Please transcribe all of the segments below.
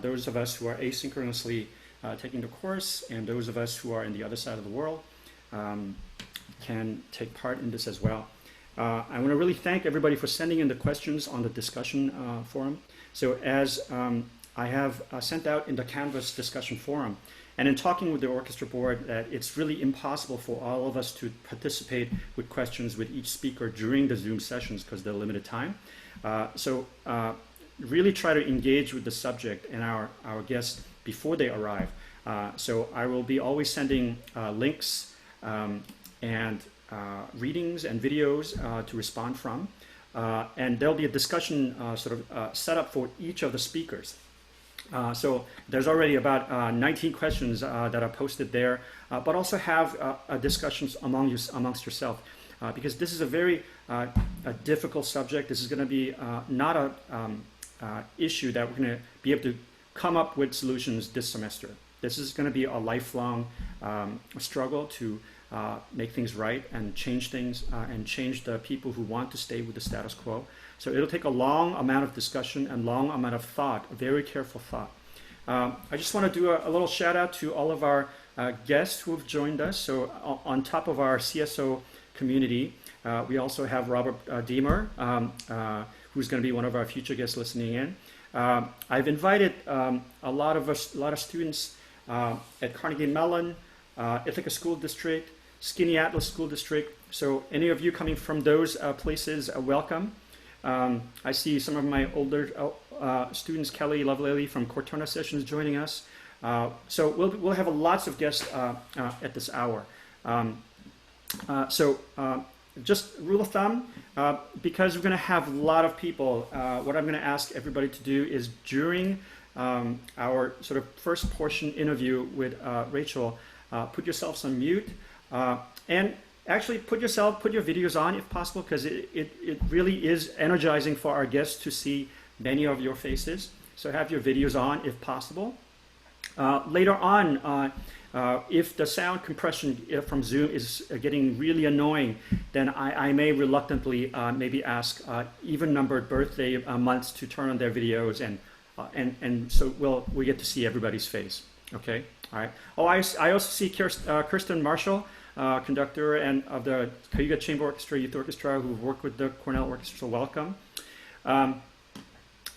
those of us who are asynchronously taking the course and those of us who are in the other side of the world can take part in this as well. I want to really thank everybody for sending in the questions on the discussion forum. So as I have sent out in the Canvas discussion forum, and in talking with the orchestra board, that it's really impossible for all of us to participate with questions with each speaker during the Zoom sessions because they're limited time. So really try to engage with the subject and our guests before they arrive. So I will be always sending links and readings and videos to respond from. And there'll be a discussion set up for each of the speakers. So there's already about 19 questions that are posted there, but also have discussions amongst yourself, because this is a very difficult subject. This is going to be not a issue that we're going to be able to come up with solutions this semester. This is going to be a lifelong struggle to make things right and change things and change the people who want to stay with the status quo. So it'll take a long amount of discussion and long amount of thought, very careful thought. I just want to do a little shout out to all of our guests who have joined us. So on top of our CSO community, we also have Robert Deemer, who's going to be one of our future guests listening in. I've invited a lot of students at Carnegie Mellon, Ithaca School District, Skinny Atlas School District. So any of you coming from those places, welcome. I see some of my older students, Kelly Lovelady from Cortona Sessions, joining us. So we'll have lots of guests at this hour. Just rule of thumb, because we're going to have a lot of people, what I'm going to ask everybody to do is during our sort of first portion interview with Rachel, put yourselves on mute, and actually put your videos on if possible, because it really is energizing for our guests to see many of your faces. So have your videos on if possible. Later on, if the sound compression from Zoom is getting really annoying, then I may reluctantly maybe ask even-numbered birthday months to turn on their videos, and so we get to see everybody's face. Okay, all right. Oh, I also see Kirsten Marshall, conductor and of the Cayuga Chamber Orchestra, Youth Orchestra, who've worked with the Cornell Orchestra. So welcome.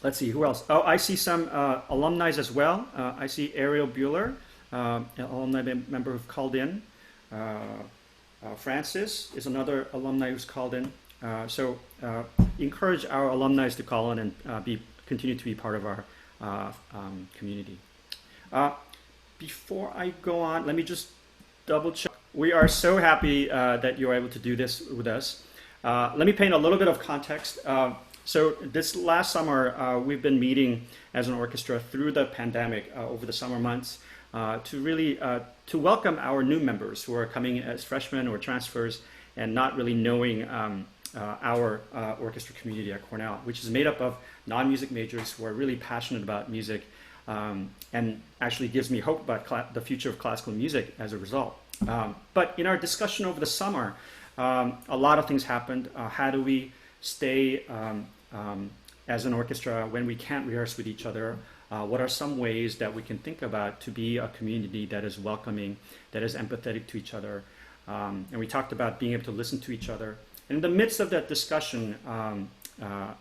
Let's see, who else? Oh, I see some alumni as well. I see Ariel Bueller, an alumni member who've called in. Francis is another alumni who's called in. So encourage our alumni to call in and continue to be part of our community. Before I go on, let me just double check. We are so happy that you're able to do this with us. Let me paint a little bit of context. So this last summer, we've been meeting as an orchestra through the pandemic over the summer months to really to welcome our new members who are coming as freshmen or transfers and not really knowing our orchestra community at Cornell, which is made up of non-music majors who are really passionate about music, and actually gives me hope about the future of classical music as a result. But in our discussion over the summer, a lot of things happened. How do we stay as an orchestra when we can't rehearse with each other? What are some ways that we can think about to be a community that is welcoming, that is empathetic to each other? And we talked about being able to listen to each other. And in the midst of that discussion,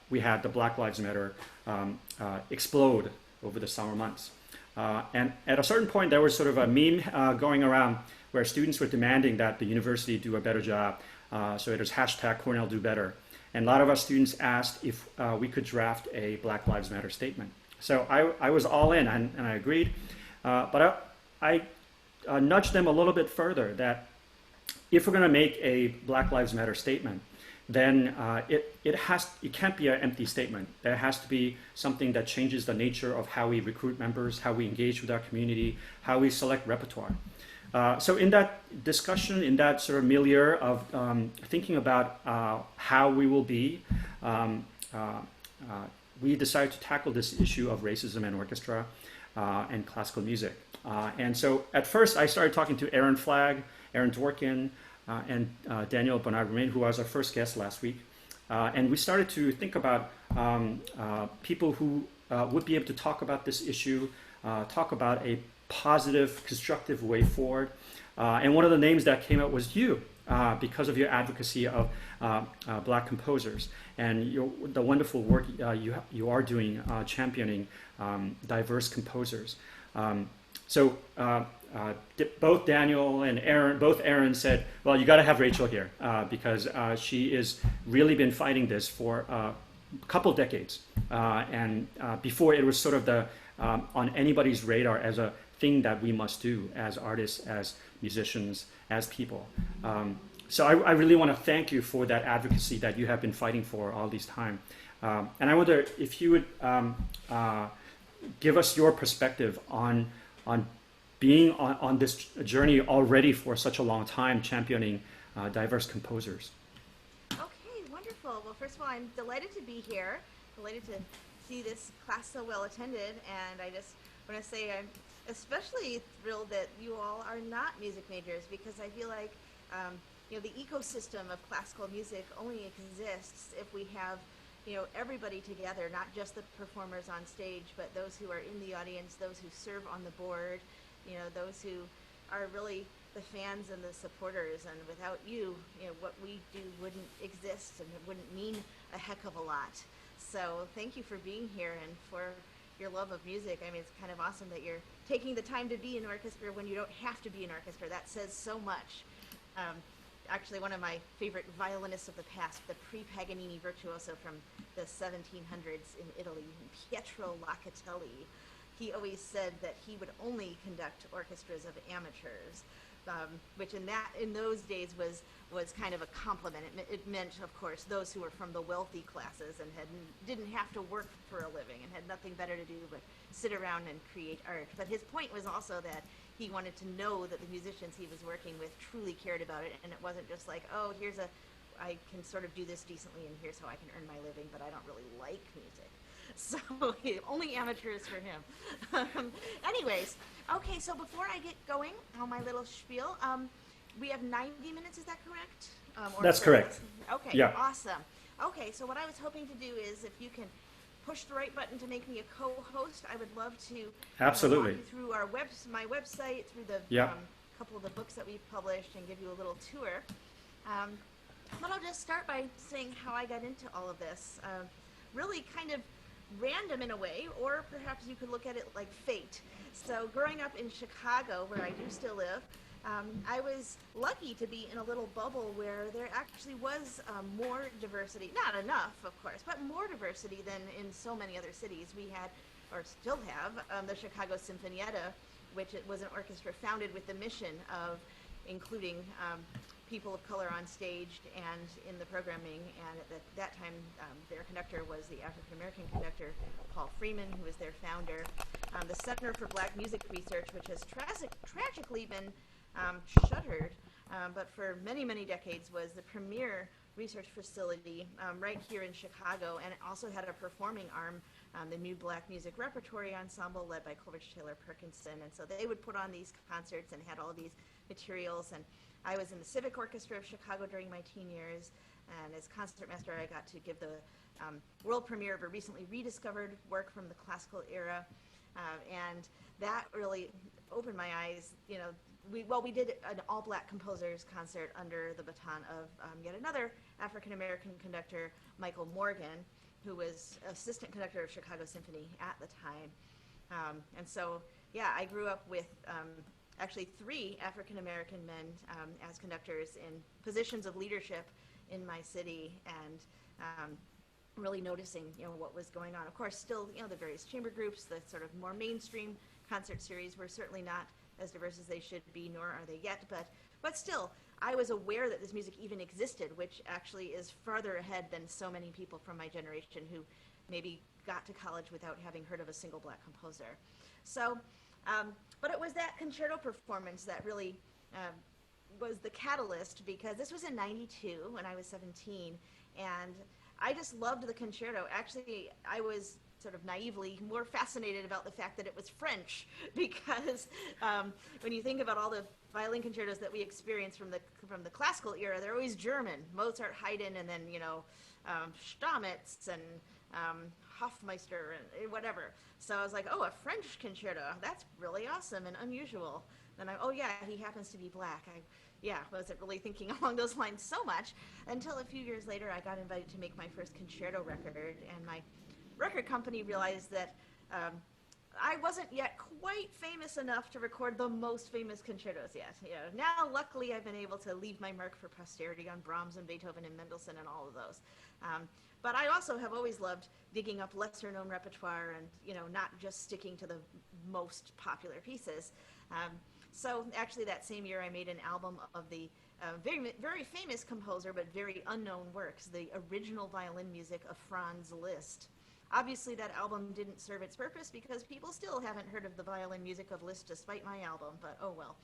we had the Black Lives Matter explode over the summer months. And at a certain point, there was sort of a meme going around where students were demanding that the university do a better job. So it was hashtag Cornell Do Better. And a lot of our students asked if we could draft a Black Lives Matter statement. So I was all in, and I agreed. But I nudged them a little bit further that if we're going to make a Black Lives Matter statement, then it can't be an empty statement. There has to be something that changes the nature of how we recruit members, how we engage with our community, how we select repertoire. So in that discussion, in that sort of milieu of thinking about how we will be, we decided to tackle this issue of racism in orchestra and classical music. And so at first I started talking to Aaron Flagg, Aaron Dworkin, and Daniel Bernard-Romain, who was our first guest last week. And we started to think about people who would be able to talk about this issue, talk about a positive, constructive way forward. And one of the names that came out was you, because of your advocacy of black composers and the wonderful work you are doing championing diverse composers. So both Daniel and Aaron, both Aaron said, well, you got to have Rachel here because she has really been fighting this for a couple decades. And before it was sort of on anybody's radar as a thing that we must do as artists, as musicians, as people. So I really want to thank you for that advocacy that you have been fighting for all this time. And I wonder if you would give us your perspective on being on this journey already for such a long time, championing diverse composers. Okay, wonderful. Well, first of all, I'm delighted to be here, delighted to see this class so well attended, and I just want to say I'm especially thrilled that you all are not music majors, because I feel like the ecosystem of classical music only exists if we have everybody together, not just the performers on stage, but those who are in the audience, those who serve on the board, those who are really the fans and the supporters. And without you, what we do wouldn't exist, and it wouldn't mean a heck of a lot. So thank you for being here and for your love of music. I mean, it's kind of awesome that you're taking the time to be in orchestra when you don't have to be in orchestra. That says so much. Actually, one of my favorite violinists of the past, the pre-Paganini virtuoso from the 1700s in Italy, Pietro Locatelli, he always said that he would only conduct orchestras of amateurs, which in those days was kind of a compliment. It meant, of course, those who were from the wealthy classes and didn't have to work for a living and had nothing better to do but sit around and create art. But his point was also that he wanted to know that the musicians he was working with truly cared about it, and it wasn't just like, oh, I can sort of do this decently, and here's how I can earn my living, but I don't really like music. So only amateurs for him. Anyways, okay, so before I get going on my little spiel, we have 90 minutes, is that correct? That's correct. Okay, yeah. Awesome. Okay, so what I was hoping to do is if you can push the right button to make me a co-host, I would love to absolutely walk you through my website, through the couple of the books that we've published, and give you a little tour. But I'll just start by saying how I got into all of this. Really kind of random in a way, or perhaps you could look at it like fate. So growing up in Chicago, where I do still live, I was lucky to be in a little bubble where there actually was more diversity, not enough, of course, but more diversity than in so many other cities. We had, or still have, the Chicago Sinfonietta, which it was an orchestra founded with the mission of including people of color on stage and in the programming. And at that time, their conductor was the African-American conductor, Paul Freeman, who was their founder. The Center for Black Music Research, which has tragically been shuttered, but for many, many decades was the premier research facility right here in Chicago, and it also had a performing arm, the New Black Music Repertory Ensemble led by Coleridge Taylor Perkinson. And so they would put on these concerts and had all these materials. And I was in the Civic Orchestra of Chicago during my teen years, and as concertmaster I got to give the world premiere of a recently rediscovered work from the classical era, and that really opened my eyes. We did an all-black composers concert under the baton of yet another African-American conductor, Michael Morgan, who was assistant conductor of Chicago Symphony at the time. And so, yeah, I grew up with actually 3 African-American men as conductors in positions of leadership in my city, and really noticing, what was going on. Of course, still, the various chamber groups, the sort of more mainstream concert series were certainly not as diverse as they should be, nor are they yet, but still, I was aware that this music even existed, which actually is farther ahead than so many people from my generation who maybe got to college without having heard of a single black composer. So, but it was that concerto performance that really was the catalyst, because this was in '92 when I was 17, and I just loved the concerto. Actually, I was sort of naively more fascinated about the fact that it was French, because when you think about all the violin concertos that we experience from the classical era, they're always German. Mozart, Haydn, and then Stamitz and Hofmeister and whatever. So I was like, oh, a French concerto. That's really awesome and unusual. Then oh yeah, he happens to be black. Yeah, wasn't really thinking along those lines so much until a few years later I got invited to make my first concerto record, and my record company realized that I wasn't yet quite famous enough to record the most famous concertos yet. Now, luckily, I've been able to leave my mark for posterity on Brahms and Beethoven and Mendelssohn and all of those. But I also have always loved digging up lesser-known repertoire and, not just sticking to the most popular pieces. So actually that same year I made an album of the very, very famous composer but very unknown works, the original violin music of Franz Liszt. Obviously that album didn't serve its purpose because people still haven't heard of the violin music of Liszt despite my album, but oh well.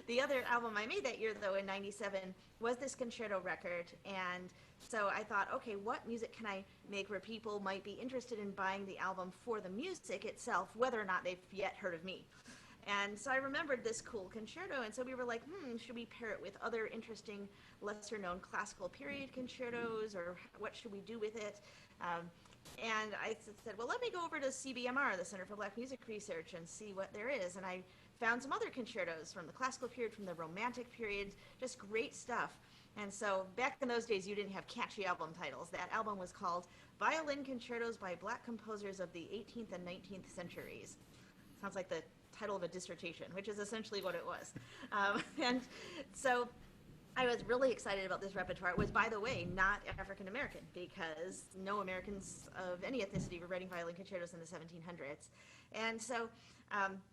The other album I made that year though in '97 was this concerto record, and so I thought, okay, what music can I make where people might be interested in buying the album for the music itself, whether or not they've yet heard of me. And so I remembered this cool concerto, and so we were like, should we pair it with other interesting, lesser-known classical period concertos, or what should we do with it? And I said, well, let me go over to CBMR, the Center for Black Music Research, and see what there is. And I found some other concertos from the classical period, from the romantic period, just great stuff. And so back in those days, you didn't have catchy album titles. That album was called Violin Concertos by Black Composers of the 18th and 19th Centuries. Sounds like the title of a dissertation, which is essentially what it was. And so I was really excited about this repertoire. It was, by the way, not African American, because no Americans of any ethnicity were writing violin concertos in the 1700s. And so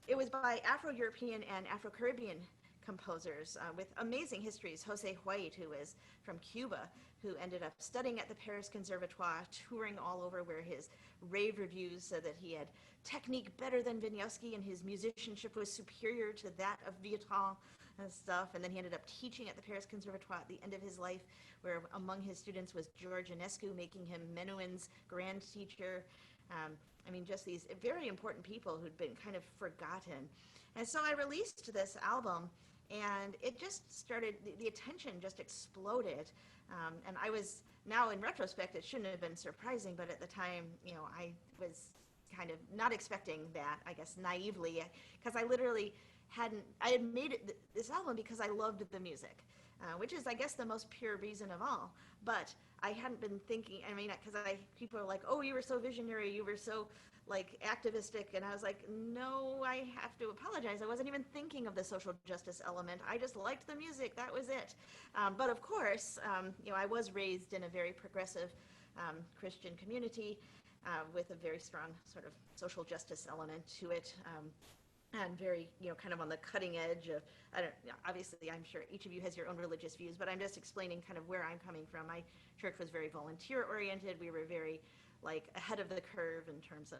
it was by Afro-European and Afro-Caribbean composers with amazing histories. Jose White, who is from Cuba, who ended up studying at the Paris Conservatoire, touring all over, where his rave reviews said that he had technique better than Wieniawski and his musicianship was superior to that of Vieuxtemps and stuff. And then he ended up teaching at the Paris Conservatoire at the end of his life, where among his students was George Enescu, making him Menuhin's grand teacher. Just these very important people who'd been kind of forgotten. And so I released this album, and it just started, the attention just exploded. And I was, now in retrospect, it shouldn't have been surprising, but at the time, I was kind of not expecting that, I guess, naively, because I literally I had made this album because I loved the music, which is, I guess, the most pure reason of all. But I hadn't been thinking, because people are like, oh, you were so visionary, you were so, activistic, and I was like, no, I have to apologize. I wasn't even thinking of the social justice element. I just liked the music. That was it. But of course, I was raised in a very progressive Christian community with a very strong sort of social justice element to it. And very, kind of on the cutting edge of, obviously, I'm sure each of you has your own religious views, but I'm just explaining kind of where I'm coming from. My church was very volunteer-oriented. We were very, ahead of the curve in terms of,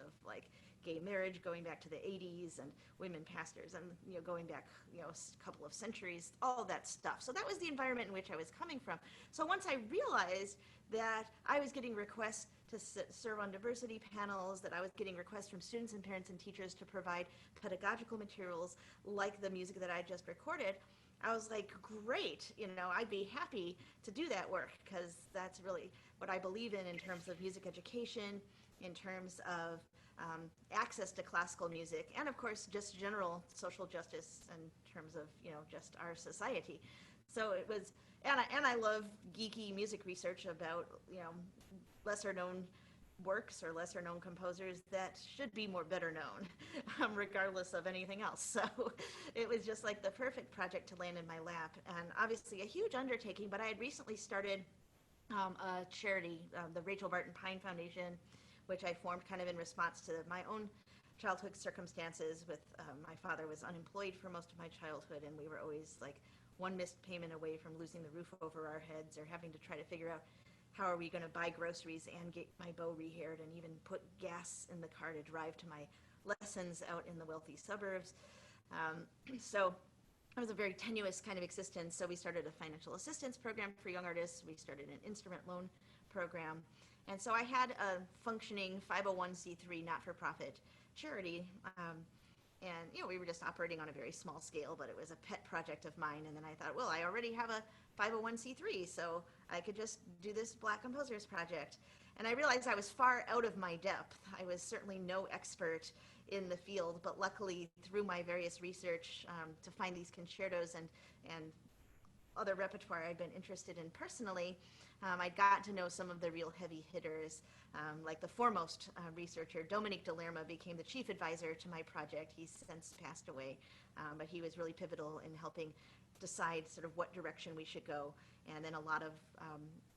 gay marriage going back to the 80s, and women pastors, and, going back, a couple of centuries, all of that stuff. So that was the environment in which I was coming from. So once I realized that I was getting requests to serve on diversity panels, that I was getting requests from students and parents and teachers to provide pedagogical materials like the music that I just recorded, I was like, great, I'd be happy to do that work, because that's really what I believe in terms of music education, in terms of access to classical music, and of course just general social justice in terms of, just our society. So it was, and I love geeky music research about, lesser known works or lesser known composers that should be better known, regardless of anything else. So it was just the perfect project to land in my lap, and obviously a huge undertaking, but I had recently started a charity, the Rachel Barton Pine Foundation, which I formed kind of in response to my own childhood circumstances with, my father was unemployed for most of my childhood, and we were always one missed payment away from losing the roof over our heads, or having to try to figure out how are we going to buy groceries and get my beau rehaired and even put gas in the car to drive to my lessons out in the wealthy suburbs. So it was a very tenuous kind of existence. So we started a financial assistance program for young artists. We started an instrument loan program. And so I had a functioning 501c3 not-for-profit charity. And, we were just operating on a very small scale, but it was a pet project of mine. And then I thought, well, I already have a 501c3, so I could just do this Black Composers Project. And I realized I was far out of my depth. I was certainly no expert in the field, but luckily through my various research to find these concertos and other repertoire I'd been interested in personally, I'd gotten to know some of the real heavy hitters, like the foremost researcher, Dominique Delerma, became the chief advisor to my project. He's since passed away, but he was really pivotal in helping decide sort of what direction we should go. And then a lot of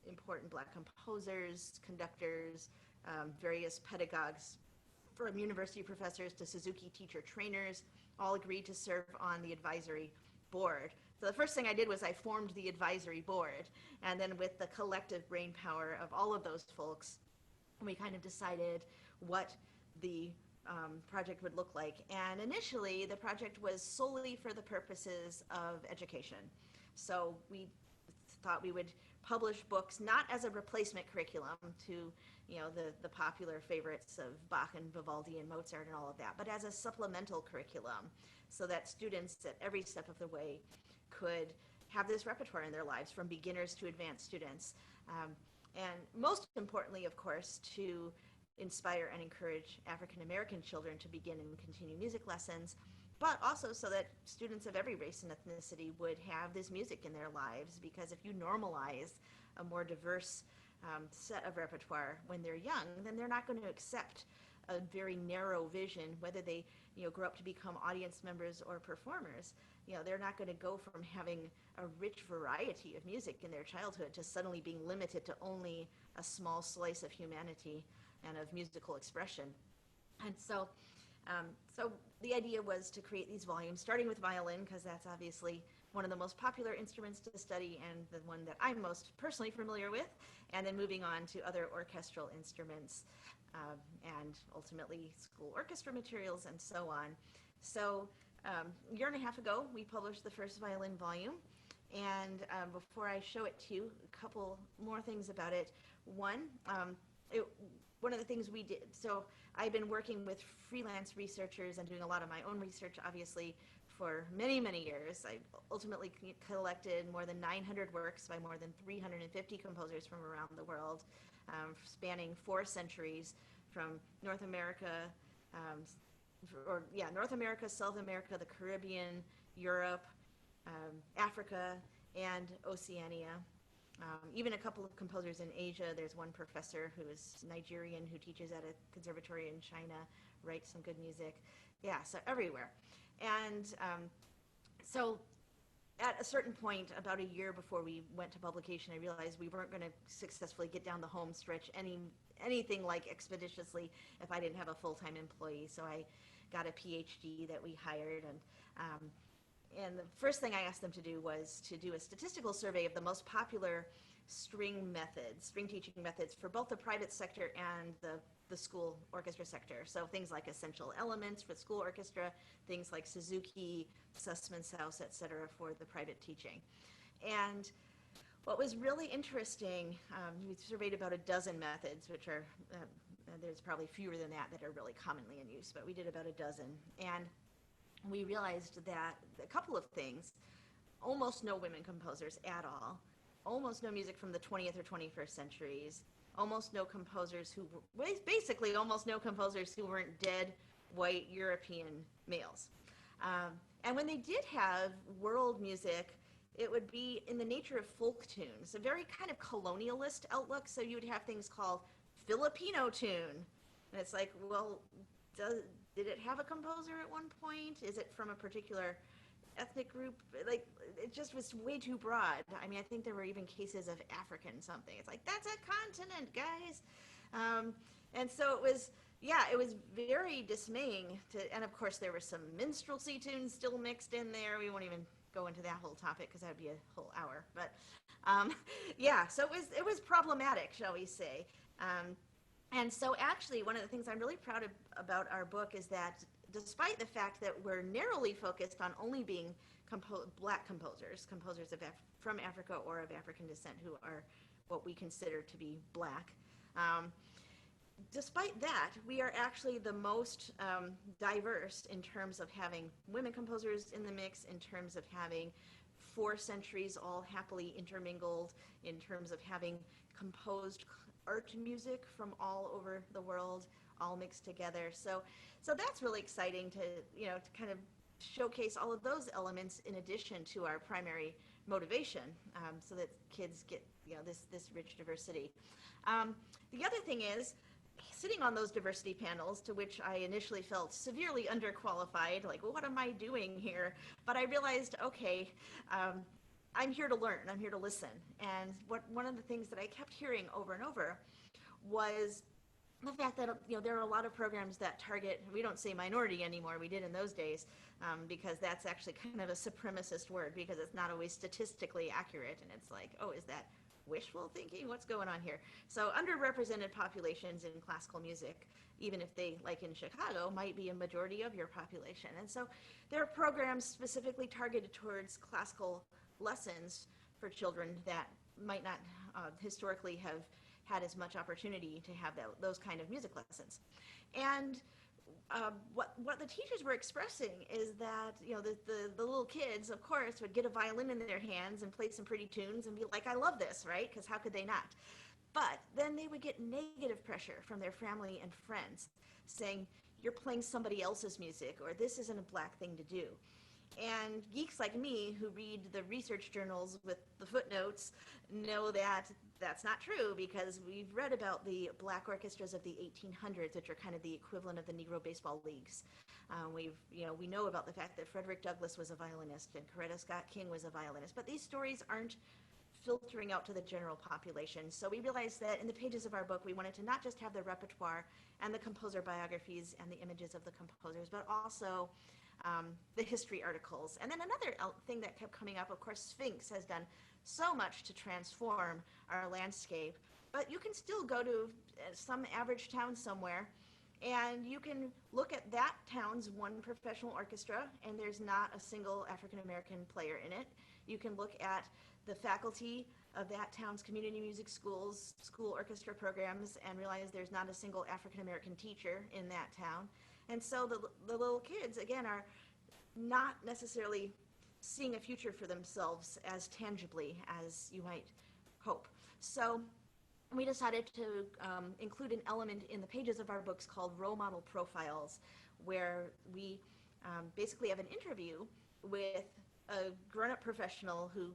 important Black composers, conductors, various pedagogues, from university professors to Suzuki teacher trainers, all agreed to serve on the advisory board. So the first thing I did was I formed the advisory board, and then with the collective brain power of all of those folks, we kind of decided what the project would look like. And initially, the project was solely for the purposes of education. So we thought we would publish books not as a replacement curriculum to, the popular favorites of Bach and Vivaldi and Mozart and all of that, but as a supplemental curriculum, so that students at every step of the way could have this repertoire in their lives, from beginners to advanced students. And most importantly, of course, to inspire and encourage African American children to begin and continue music lessons, but also so that students of every race and ethnicity would have this music in their lives. Because if you normalize a more diverse set of repertoire when they're young, then they're not going to accept a very narrow vision, whether they grow up to become audience members or performers. They're not going to go from having a rich variety of music in their childhood to suddenly being limited to only a small slice of humanity and of musical expression. And so the idea was to create these volumes, starting with violin, because that's obviously one of the most popular instruments to study and the one that I'm most personally familiar with, and then moving on to other orchestral instruments, and ultimately school orchestra materials and so on. So a year and a half ago, we published the first violin volume. And before I show it to you, a couple more things about it. One of the things we did, so I've been working with freelance researchers and doing a lot of my own research, obviously, for many, many years. I ultimately collected more than 900 works by more than 350 composers from around the world, spanning 4 centuries, from North America, North America, South America, the Caribbean, Europe, Africa, and Oceania. Even a couple of composers in Asia. There's one professor who is Nigerian who teaches at a conservatory in China, writes some good music. Yeah, so everywhere. And so at a certain point, about a year before we went to publication, I realized we weren't going to successfully get down the home stretch anything like expeditiously if I didn't have a full-time employee. So I got a PhD that we hired, and the first thing I asked them to do was to do a statistical survey of the most popular string teaching methods for both the private sector and the school orchestra sector. So things like essential elements for the school orchestra, things like Suzuki, Sussman's House, etc. for the private teaching. And what was really interesting, we surveyed about a dozen methods, which are, there's probably fewer than that are really commonly in use, but we did about a dozen. And we realized that a couple of things: almost no women composers at all, almost no music from the 20th or 21st centuries, almost no composers almost no composers who weren't dead white European males. And when they did have world music, it would be in the nature of folk tunes, a very kind of colonialist outlook. So you would have things called Filipino tune. And it's like, well, did it have a composer at one point? Is it from a particular ethnic group? Like, it just was way too broad. I mean, I think there were even cases of African something. It's like, that's a continent, guys. And so it was very dismaying and of course there were some minstrelsy tunes still mixed in there. We won't even go into that whole topic because that would be a whole hour. But so it was problematic, shall we say. And so actually, one of the things I'm really proud of about our book is that despite the fact that we're narrowly focused on only being Black composers from Africa or of African descent who are what we consider to be Black, despite that, we are actually the most diverse in terms of having women composers in the mix, in terms of having 4 centuries all happily intermingled, in terms of having composed art music from all over the world, all mixed together. So that's really exciting to, to kind of showcase all of those elements in addition to our primary motivation, so that kids get, this rich diversity. The other thing is, sitting on those diversity panels, to which I initially felt severely underqualified, like, well, what am I doing here? But I realized, okay, I'm here to learn, I'm here to listen. And one of the things that I kept hearing over and over was the fact that, there are a lot of programs that target, we don't say minority anymore, we did in those days, because that's actually kind of a supremacist word, because it's not always statistically accurate, and it's like, oh, is that wishful thinking? What's going on here? So underrepresented populations in classical music, even if they, like in Chicago, might be a majority of your population. And so there are programs specifically targeted towards classical lessons for children that might not historically have had as much opportunity to have those kind of music lessons. And what the teachers were expressing is that, the little kids, of course, would get a violin in their hands and play some pretty tunes and be like, I love this, right? Because how could they not? But then they would get negative pressure from their family and friends saying, you're playing somebody else's music, or this isn't a Black thing to do. And geeks like me who read the research journals with the footnotes know that that's not true, because we've read about the Black orchestras of the 1800s, which are kind of the equivalent of the Negro baseball leagues. We know about the fact that Frederick Douglass was a violinist and Coretta Scott King was a violinist, but these stories aren't filtering out to the general population. So we realized that in the pages of our book, we wanted to not just have the repertoire and the composer biographies and the images of the composers, but also the history articles. And then another thing that kept coming up, of course, Sphinx has done so much to transform our landscape, but you can still go to some average town somewhere and you can look at that town's one professional orchestra and there's not a single African-American player in it. You can look at the faculty of that town's community music schools, school orchestra programs, and realize there's not a single African-American teacher in that town. And so the little kids, again, are not necessarily seeing a future for themselves as tangibly as you might hope. So we decided to include an element in the pages of our books called role model profiles, where we basically have an interview with a grown-up professional who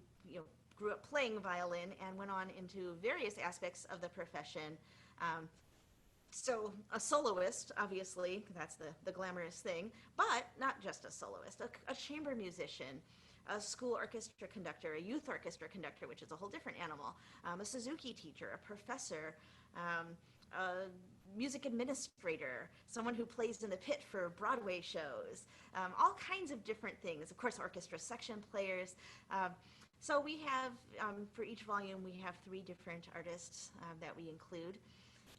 grew up playing violin and went on into various aspects of the profession. So a soloist, obviously, that's the glamorous thing, but not just a soloist, a chamber musician, a school orchestra conductor, a youth orchestra conductor, which is a whole different animal, a Suzuki teacher, a professor, a music administrator, someone who plays in the pit for Broadway shows, all kinds of different things. Of course, orchestra section players. So we have, for each volume, we have 3 different artists that we include.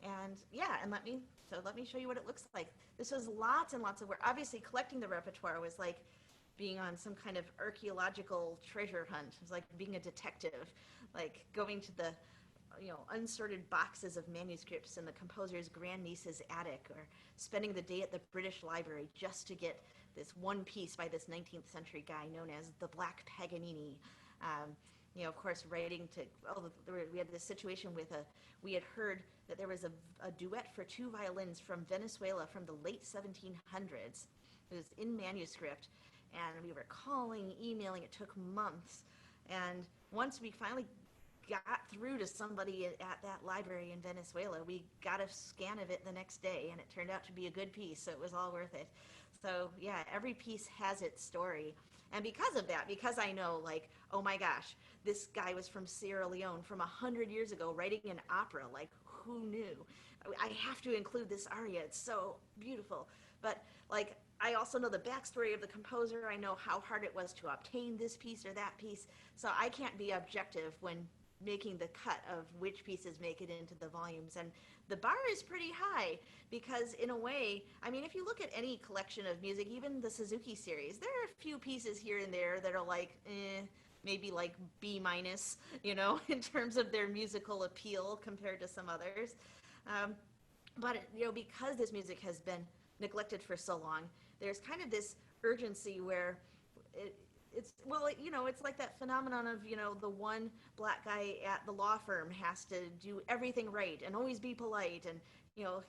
And yeah, and let me show you what it looks like. This was lots and lots of work. Obviously, collecting the repertoire was like being on some kind of archaeological treasure hunt. It was like being a detective, like going to the unsorted boxes of manuscripts in the composer's grandniece's attic, or spending the day at the British Library just to get this one piece by this 19th century guy known as the Black Paganini. Of course, writing to, we had this situation with we had heard that there was a duet for 2 violins from Venezuela from the late 1700s. It was in manuscript, and we were calling, emailing, it took months. And once we finally got through to somebody at that library in Venezuela, we got a scan of it the next day, and it turned out to be a good piece, so it was all worth it. So yeah, every piece has its story. And because of that, because I know, like, oh my gosh, this guy was from Sierra Leone from 100 years ago writing an opera, like, who knew? I have to include this aria, it's so beautiful. But like, I also know the backstory of the composer, I know how hard it was to obtain this piece or that piece, so I can't be objective when making the cut of which pieces make it into the volumes. And the bar is pretty high, because in a way, I mean, if you look at any collection of music, even the Suzuki series, there are a few pieces here and there that are like, maybe like B minus, in terms of their musical appeal compared to some others. But, because this music has been neglected for so long, there's kind of this urgency where it's well, it's like that phenomenon of the one black guy at the law firm has to do everything right and always be polite, and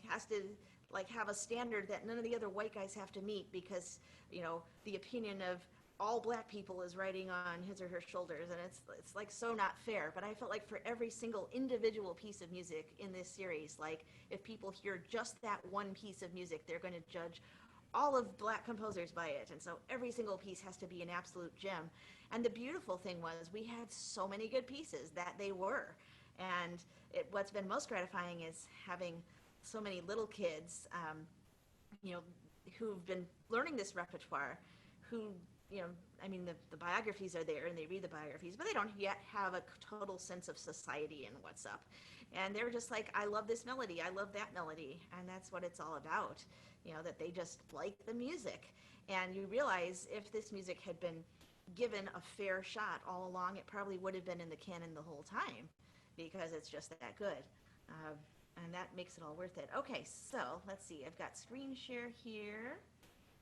has to like have a standard that none of the other white guys have to meet, because the opinion of all black people is riding on his or her shoulders, and it's like so not fair. But I felt like for every single individual piece of music in this series, like if people hear just that one piece of music, they're going to judge all of black composers by it, and so every single piece has to be an absolute gem. And the beautiful thing was we had so many good pieces that they were, and what's been most gratifying is having so many little kids, you know, who've been learning this repertoire, who, I mean, the biographies are there and they read the biographies, but they don't yet have a total sense of society and what's up. And they're just like, I love this melody, I love that melody. And that's what it's all about, that they just like the music. And you realize if this music had been given a fair shot all along, it probably would have been in the canon the whole time, because it's just that good. And that makes it all worth it. Okay, so let's see. I've got screen share here.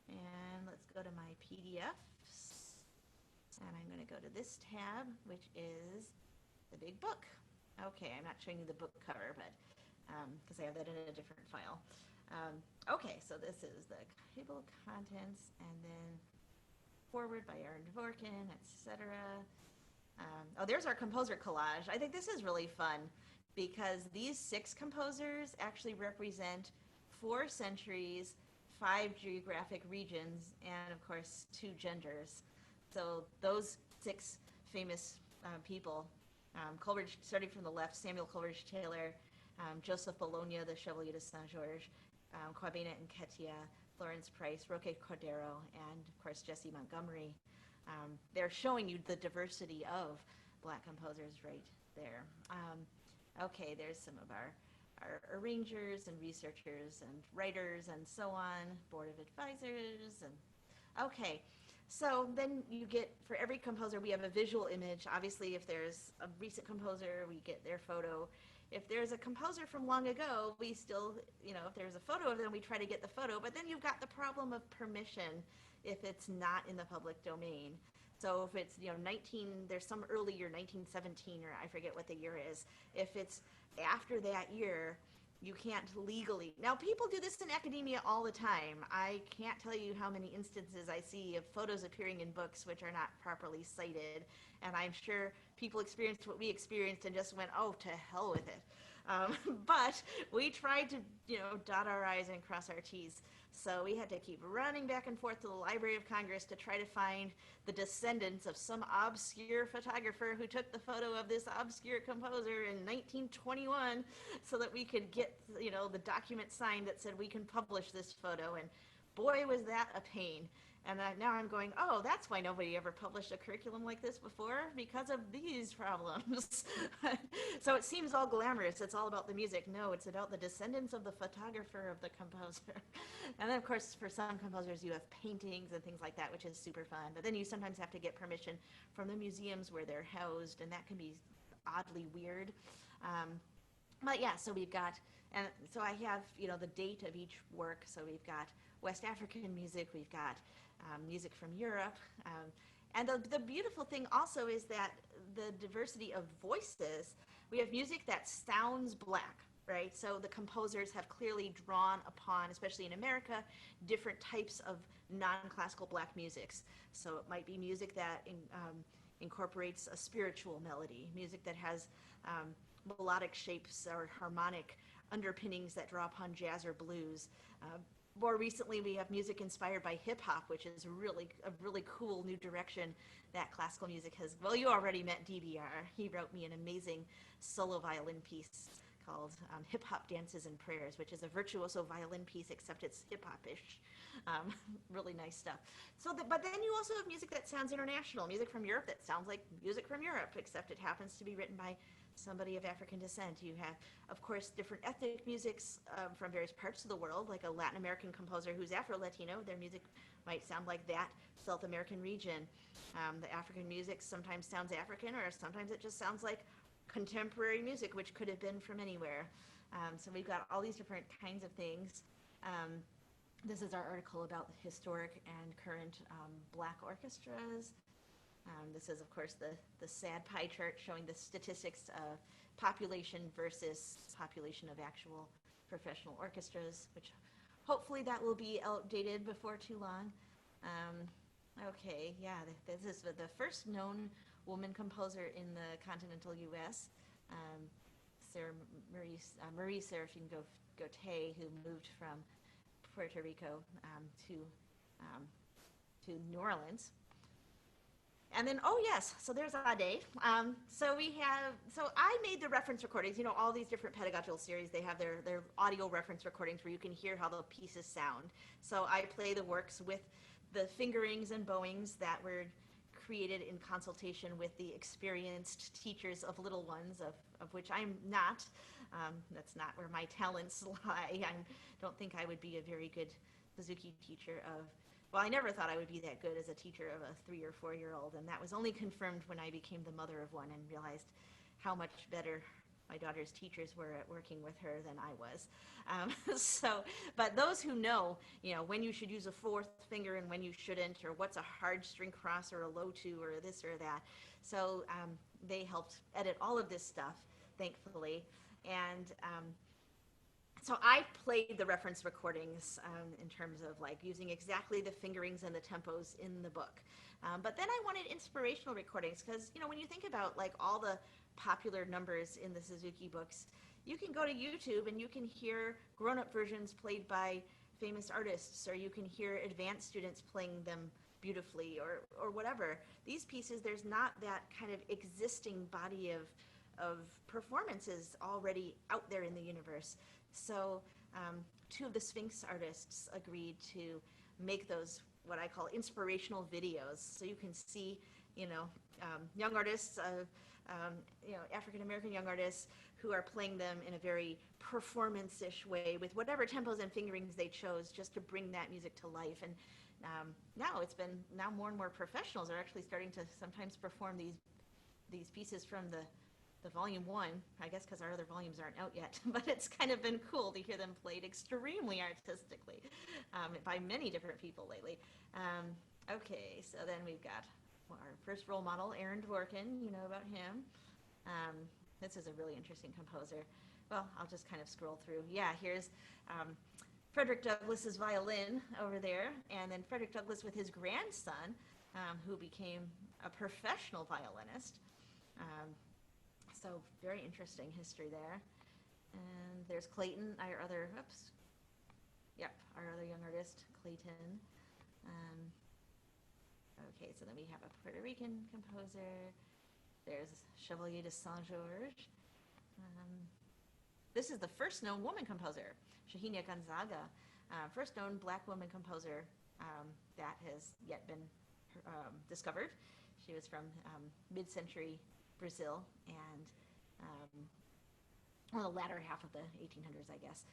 And let's go to my PDFs. And I'm going to go to this tab, which is the big book. Okay, I'm not showing you the book cover, but because I have that in a different file. Okay, so this is the table of contents, and then forward by Aaron Dvorkin, etc. Oh, there's our composer collage. I think this is really fun because these 6 composers actually represent 4 centuries, 5 geographic regions, and of course 2 genders. So those 6 famous people, Coleridge, starting from the left, Samuel Coleridge Taylor, Joseph Bologna, the Chevalier de Saint-Georges, Corbina and Ketia, Florence Price, Roque Cordero, and of course Jesse Montgomery. They're showing you the diversity of black composers right there. Okay, there's some of our arrangers and researchers and writers and so on, board of advisors. And okay, so then you get, for every composer, we have a visual image. Obviously, if there's a recent composer, we get their photo. If there's a composer from long ago, we still, if there's a photo of them, we try to get the photo. But then you've got the problem of permission if it's not in the public domain. So if it's, there's some early year, 1917, or I forget what the year is. If it's after that year, you can't legally. Now, people do this in academia all the time. I can't tell you how many instances I see of photos appearing in books which are not properly cited. And I'm sure people experienced what we experienced and just went, oh, to hell with it. But we tried to, dot our I's and cross our T's. So we had to keep running back and forth to the Library of Congress to try to find the descendants of some obscure photographer who took the photo of this obscure composer in 1921 so that we could get, the document signed that said we can publish this photo. And boy, was that a pain. And now I'm going, oh, that's why nobody ever published a curriculum like this before, because of these problems. So it seems all glamorous. It's all about the music. No, it's about the descendants of the photographer of the composer. And then, of course, for some composers, you have paintings and things like that, which is super fun. But then you sometimes have to get permission from the museums where they're housed, and that can be oddly weird. But yeah, so we've got, and so I have, the date of each work. So we've got West African music, we've got music from Europe. And the beautiful thing also is that the diversity of voices, we have music that sounds black, right? So the composers have clearly drawn upon, especially in America, different types of non-classical black musics. So it might be music that incorporates a spiritual melody, music that has melodic shapes or harmonic underpinnings that draw upon jazz or blues. More recently, we have music inspired by hip hop, which is a really cool new direction that classical music has. Well, you already met DBR. He wrote me an amazing solo violin piece called Hip Hop Dances and Prayers, which is a virtuoso violin piece, except it's hip hop-ish. Really nice stuff. But then you also have music that sounds international, music from Europe that sounds like music from Europe, except it happens to be written by somebody of African descent. You have, of course, different ethnic musics from various parts of the world, like a Latin American composer who's Afro-Latino. Their music might sound like that South American region. The African music sometimes sounds African, or sometimes it just sounds like contemporary music, which could have been from anywhere. So we've got all these different kinds of things. This is our article about historic and current black orchestras. This is, of course, the sad pie chart showing the statistics of population versus population of actual professional orchestras, which hopefully that will be outdated before too long. Okay, yeah, this is the first known woman composer in the continental U.S. Marie Seraphine Gautier, who moved from Puerto Rico to New Orleans. And then, oh yes, so there's Ade. So I made the reference recordings. You know, all these different pedagogical series, they have their audio reference recordings where you can hear how the pieces sound. So I play the works with the fingerings and bowings that were created in consultation with the experienced teachers of little ones, of which I'm not. That's not where my talents lie. I don't think I would be a very good Suzuki teacher of, well, I never thought I would be that good as a teacher of a 3 or 4-year-old, and that was only confirmed when I became the mother of one and realized how much better my daughter's teachers were at working with her than I was. But those who know, when you should use a fourth finger and when you shouldn't, or what's a hard string cross or a low two or this or that. So they helped edit all of this stuff, thankfully. And so I played the reference recordings in terms of like using exactly the fingerings and the tempos in the book. But then I wanted inspirational recordings because, when you think about like all the popular numbers in the Suzuki books, you can go to YouTube and you can hear grown-up versions played by famous artists, or you can hear advanced students playing them beautifully, or whatever. These pieces, there's not that kind of existing body of performances already out there in the universe. So 2 of the Sphinx artists agreed to make those what I call inspirational videos. So you can see, young artists, African-American young artists who are playing them in a very performance-ish way with whatever tempos and fingerings they chose just to bring that music to life. And now more and more professionals are actually starting to sometimes perform these pieces from the volume 1, I guess because our other volumes aren't out yet, but it's kind of been cool to hear them played extremely artistically by many different people lately. Okay, so then we've got our first role model, Aaron Dworkin. You know about him. This is a really interesting composer. Well, I'll just kind of scroll through. Yeah, here's Frederick Douglass's violin over there, and then Frederick Douglass with his grandson, who became a professional violinist. So very interesting history there. And there's Clayton, our other young artist, Clayton. Okay, so then we have a Puerto Rican composer. There's Chevalier de Saint-Georges. This is the first known woman composer, Shahinia Gonzaga, first known black woman composer that has yet been discovered. She was from mid-century Brazil and the latter half of the 1800s, I guess.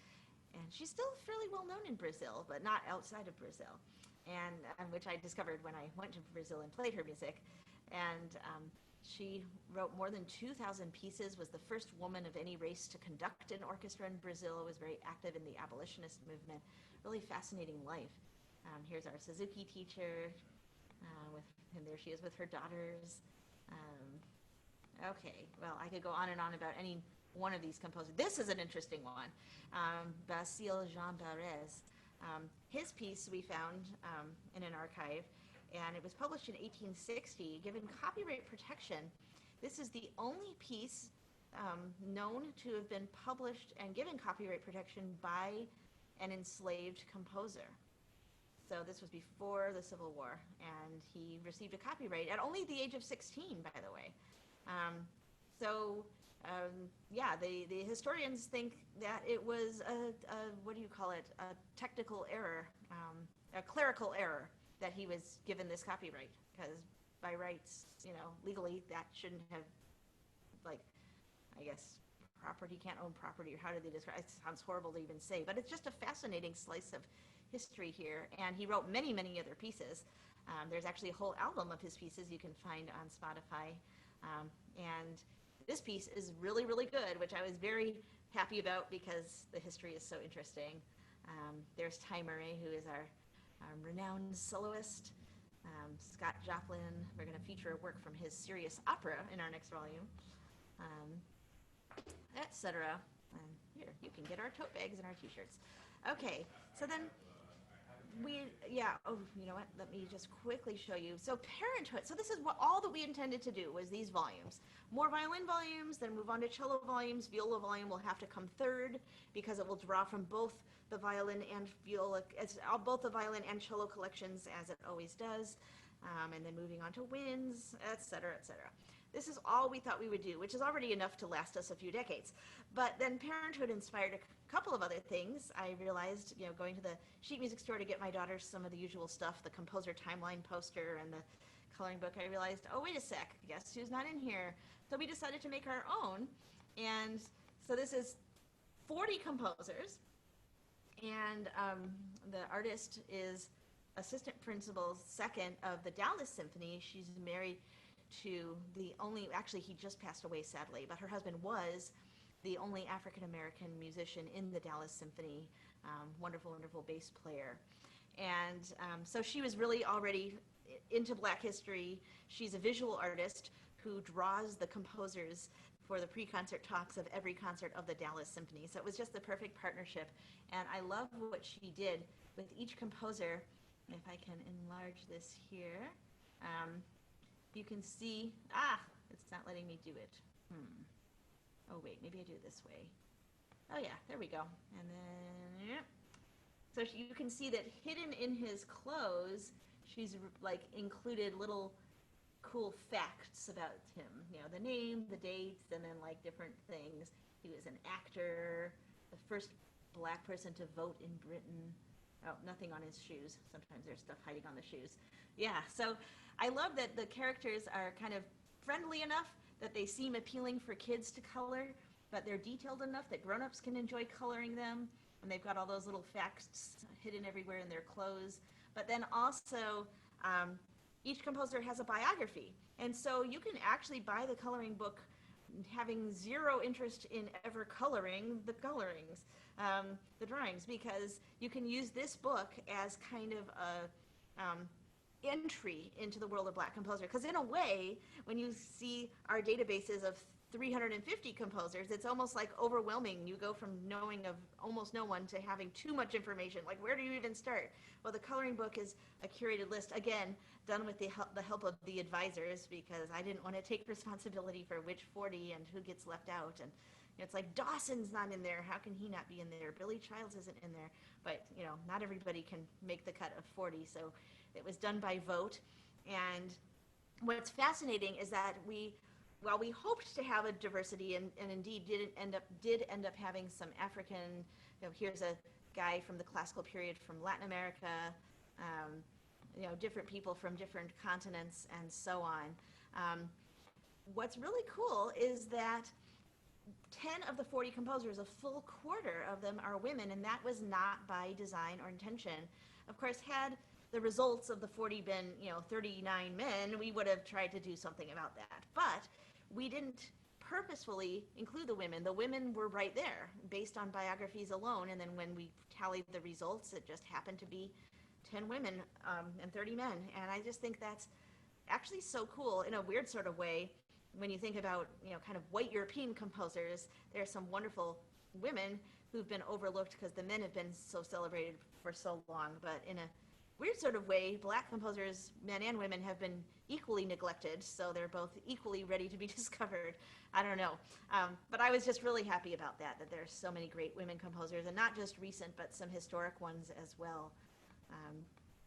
And she's still fairly well known in Brazil, but not outside of Brazil, and which I discovered when I went to Brazil and played her music. And she wrote more than 2,000 pieces, was the first woman of any race to conduct an orchestra in Brazil, was very active in the abolitionist movement. Really fascinating life. Here's our Suzuki teacher, and there she is with her daughters. Okay, well, I could go on and on about any one of these composers. This is an interesting one, Basile Jean Barrès. His piece we found in an archive, and it was published in 1860, given copyright protection. This is the only piece known to have been published and given copyright protection by an enslaved composer. So this was before the Civil War, and he received a copyright at only the age of 16, by the way. The historians think that it was a technical error, a clerical error that he was given this copyright, because by rights, legally that shouldn't have, property, can't own property, or how did they describe it? It sounds horrible to even say, but it's just a fascinating slice of history here. And he wrote many, many other pieces. There's actually a whole album of his pieces you can find on Spotify. And this piece is really, really good, which I was very happy about because the history is so interesting. There's Ty Murray, who is our renowned soloist. Scott Joplin. We're going to feature a work from his serious opera in our next volume, etc. Here, you can get our tote bags and our t-shirts. Okay, so then oh, you know what? Let me just quickly show you. So Parenthood, so this is what all that we intended to do was these volumes. More violin volumes, then move on to cello volumes. Viola volume will have to come third because it will draw from both the violin and viola, both the violin and cello collections as it always does. And then moving on to winds, etc., etc. This is all we thought we would do, which is already enough to last us a few decades. But then Parenthood inspired a couple of other things. I realized, going to the sheet music store to get my daughters some of the usual stuff, the composer timeline poster and the coloring book, I realized, oh, wait a sec, guess who's not in here? So we decided to make our own. And so this is 40 composers. And the artist is assistant principal second of the Dallas Symphony. She's married to actually he just passed away sadly, but her husband was the only African-American musician in the Dallas Symphony, wonderful, wonderful bass player. And so she was really already into Black history. She's a visual artist who draws the composers for the pre-concert talks of every concert of the Dallas Symphony. So it was just the perfect partnership. And I love what she did with each composer. If I can enlarge this here, you can see, it's not letting me do it. Oh wait, maybe I do it this way. Oh yeah, there we go. And then, so you can see that hidden in his clothes, she's like included little cool facts about him. The name, the dates, and then like different things. He was an actor, the first Black person to vote in Britain. Oh, nothing on his shoes. Sometimes there's stuff hiding on the shoes. Yeah, so I love that the characters are kind of friendly enough that they seem appealing for kids to color, but they're detailed enough that grown-ups can enjoy coloring them, and they've got all those little facts hidden everywhere in their clothes. But then also, each composer has a biography, and so you can actually buy the coloring book having zero interest in ever coloring the colorings, the drawings, because you can use this book as kind of a entry into the world of Black composer. Because in a way, when you see our databases of 350 composers, it's almost like overwhelming. You go from knowing of almost no one to having too much information. Like, where do you even start? Well, the coloring book is a curated list, again, done with the help of the advisors, because I didn't want to take responsibility for which 40 and who gets left out. And it's like, Dawson's not in there. How can he not be in there? Billy Childs isn't in there. But, not everybody can make the cut of 40. So it was done by vote. And what's fascinating is that while we hoped to have a diversity, and indeed did end up having some African, here's a guy from the classical period from Latin America, different people from different continents, and so on. What's really cool is that 10 of the 40 composers, a full quarter of them are women, and that was not by design or intention. Of course, had the results of the 40 been, 39 men, we would have tried to do something about that. But we didn't purposefully include the women. The women were right there based on biographies alone, and then when we tallied the results, it just happened to be 10 women and 30 men. And I just think that's actually so cool in a weird sort of way. When you think about, kind of white European composers, there are some wonderful women who've been overlooked because the men have been so celebrated for so long. But in a weird sort of way, Black composers, men and women, have been equally neglected, so they're both equally ready to be discovered. I don't know. But I was just really happy about that there are so many great women composers, and not just recent, but some historic ones as well,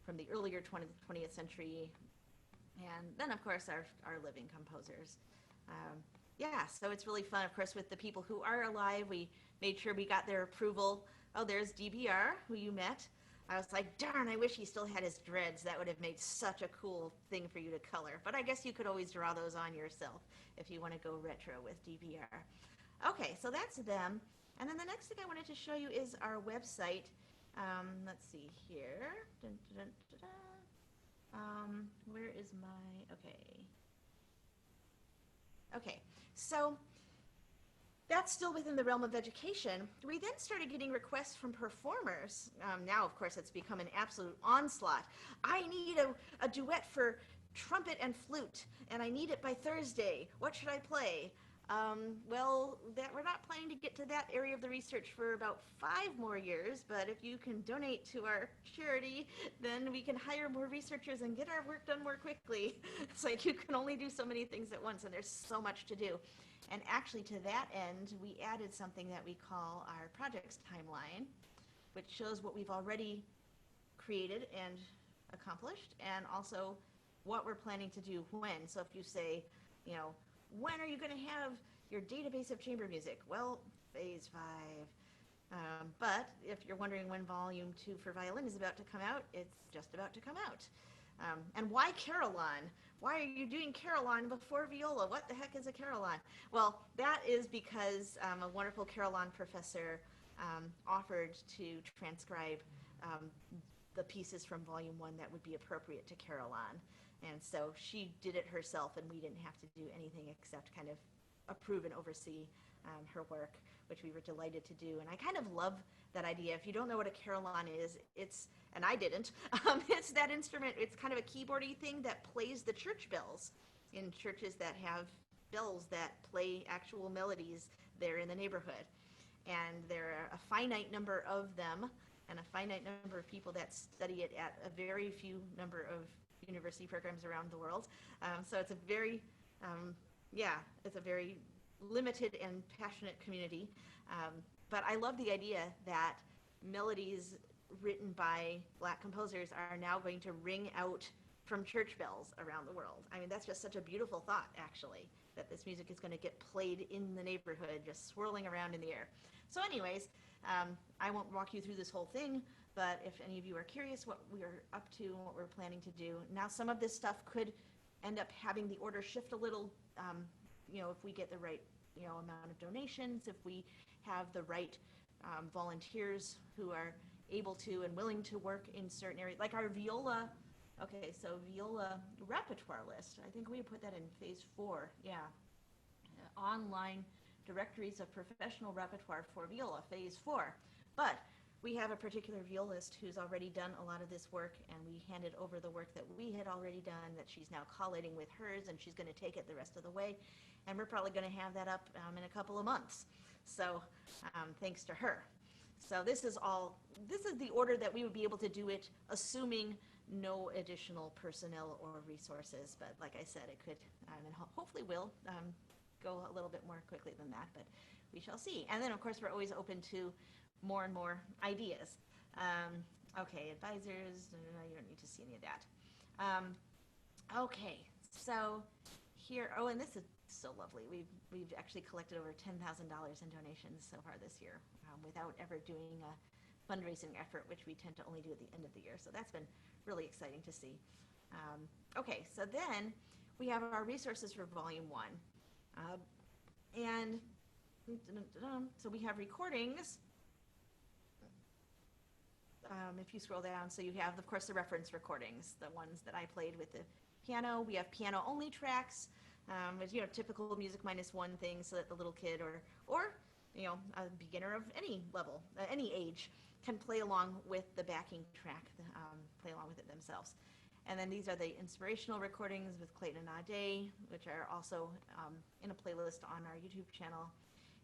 from the earlier 20th century. And then, of course, our living composers. So it's really fun, of course, with the people who are alive. We made sure we got their approval. Oh, there's DBR, who you met. I was like, darn, I wish he still had his dreads. That would have made such a cool thing for you to color. But I guess you could always draw those on yourself if you want to go retro with DBR. Okay, so that's them. And then the next thing I wanted to show you is our website. Let's see here. Dun, dun, dun, dun, dun. Where is my, okay, so that's still within the realm of education. We then started getting requests from performers. Now, of course, it's become an absolute onslaught. I need a duet for trumpet and flute, and I need it by Thursday. What should I play? Well, we're not planning to get to that area of the research for about 5 more years, but if you can donate to our charity, then we can hire more researchers and get our work done more quickly. It's like you can only do so many things at once, and there's so much to do. And actually, to that end, we added something that we call our projects timeline, which shows what we've already created and accomplished, and also what we're planning to do when. So if you say, you know, when are you going to have your database of chamber music? Well, phase 5. But if you're wondering when volume 2 for violin is about to come out, it's just about to come out. And why carillon? Why are you doing carillon before viola? What the heck is a carillon? Well, that is because a wonderful carillon professor offered to transcribe the pieces from volume 1 that would be appropriate to carillon. And so she did it herself, and we didn't have to do anything except kind of approve and oversee her work, which we were delighted to do. And I kind of love that idea. If you don't know what a carillon is, and I didn't, it's that instrument. It's kind of a keyboardy thing that plays the church bells in churches that have bells that play actual melodies there in the neighborhood. And there are a finite number of them and a finite number of people that study it at a very few number of university programs around the world. So it's a very, it's a very limited and passionate community. But I love the idea that melodies written by Black composers are now going to ring out from church bells around the world. I mean, that's just such a beautiful thought, actually, that this music is going to get played in the neighborhood, just swirling around in the air. So anyways, I won't walk you through this whole thing, but if any of you are curious what we're up to and what we're planning to do, now some of this stuff could end up having the order shift a little, if we get the right, amount of donations, if we have the right volunteers who are able to and willing to work in certain areas, like our viola. Okay, so viola repertoire list. I think we put that in phase 4. Yeah, online directories of professional repertoire for viola, phase 4. But we have a particular violist who's already done a lot of this work, and we handed over the work that we had already done that she's now collating with hers, and she's going to take it the rest of the way. And we're probably going to have that up in a couple of months. So thanks to her. So this is the order that we would be able to do it, assuming no additional personnel or resources. But like I said, it could, and hopefully will, go a little bit more quickly than that, but we shall see. And then, of course, we're always open to more and more ideas. Okay, advisors, you don't need to see any of that. Okay, so here, and this is so lovely. We've actually collected over $10,000 in donations so far this year without ever doing a fundraising effort, which we tend to only do at the end of the year. So that's been really exciting to see. Okay, so then we have our resources for volume 1. And so we have recordings. If you scroll down, so you have, of course, the reference recordings, the ones that I played with the piano. We have piano-only tracks, with, typical music -1 things, so that the little kid or a beginner of any level, any age, can play along with the backing track, play along with it themselves. And then these are the inspirational recordings with Clayton and Ade, which are also in a playlist on our YouTube channel.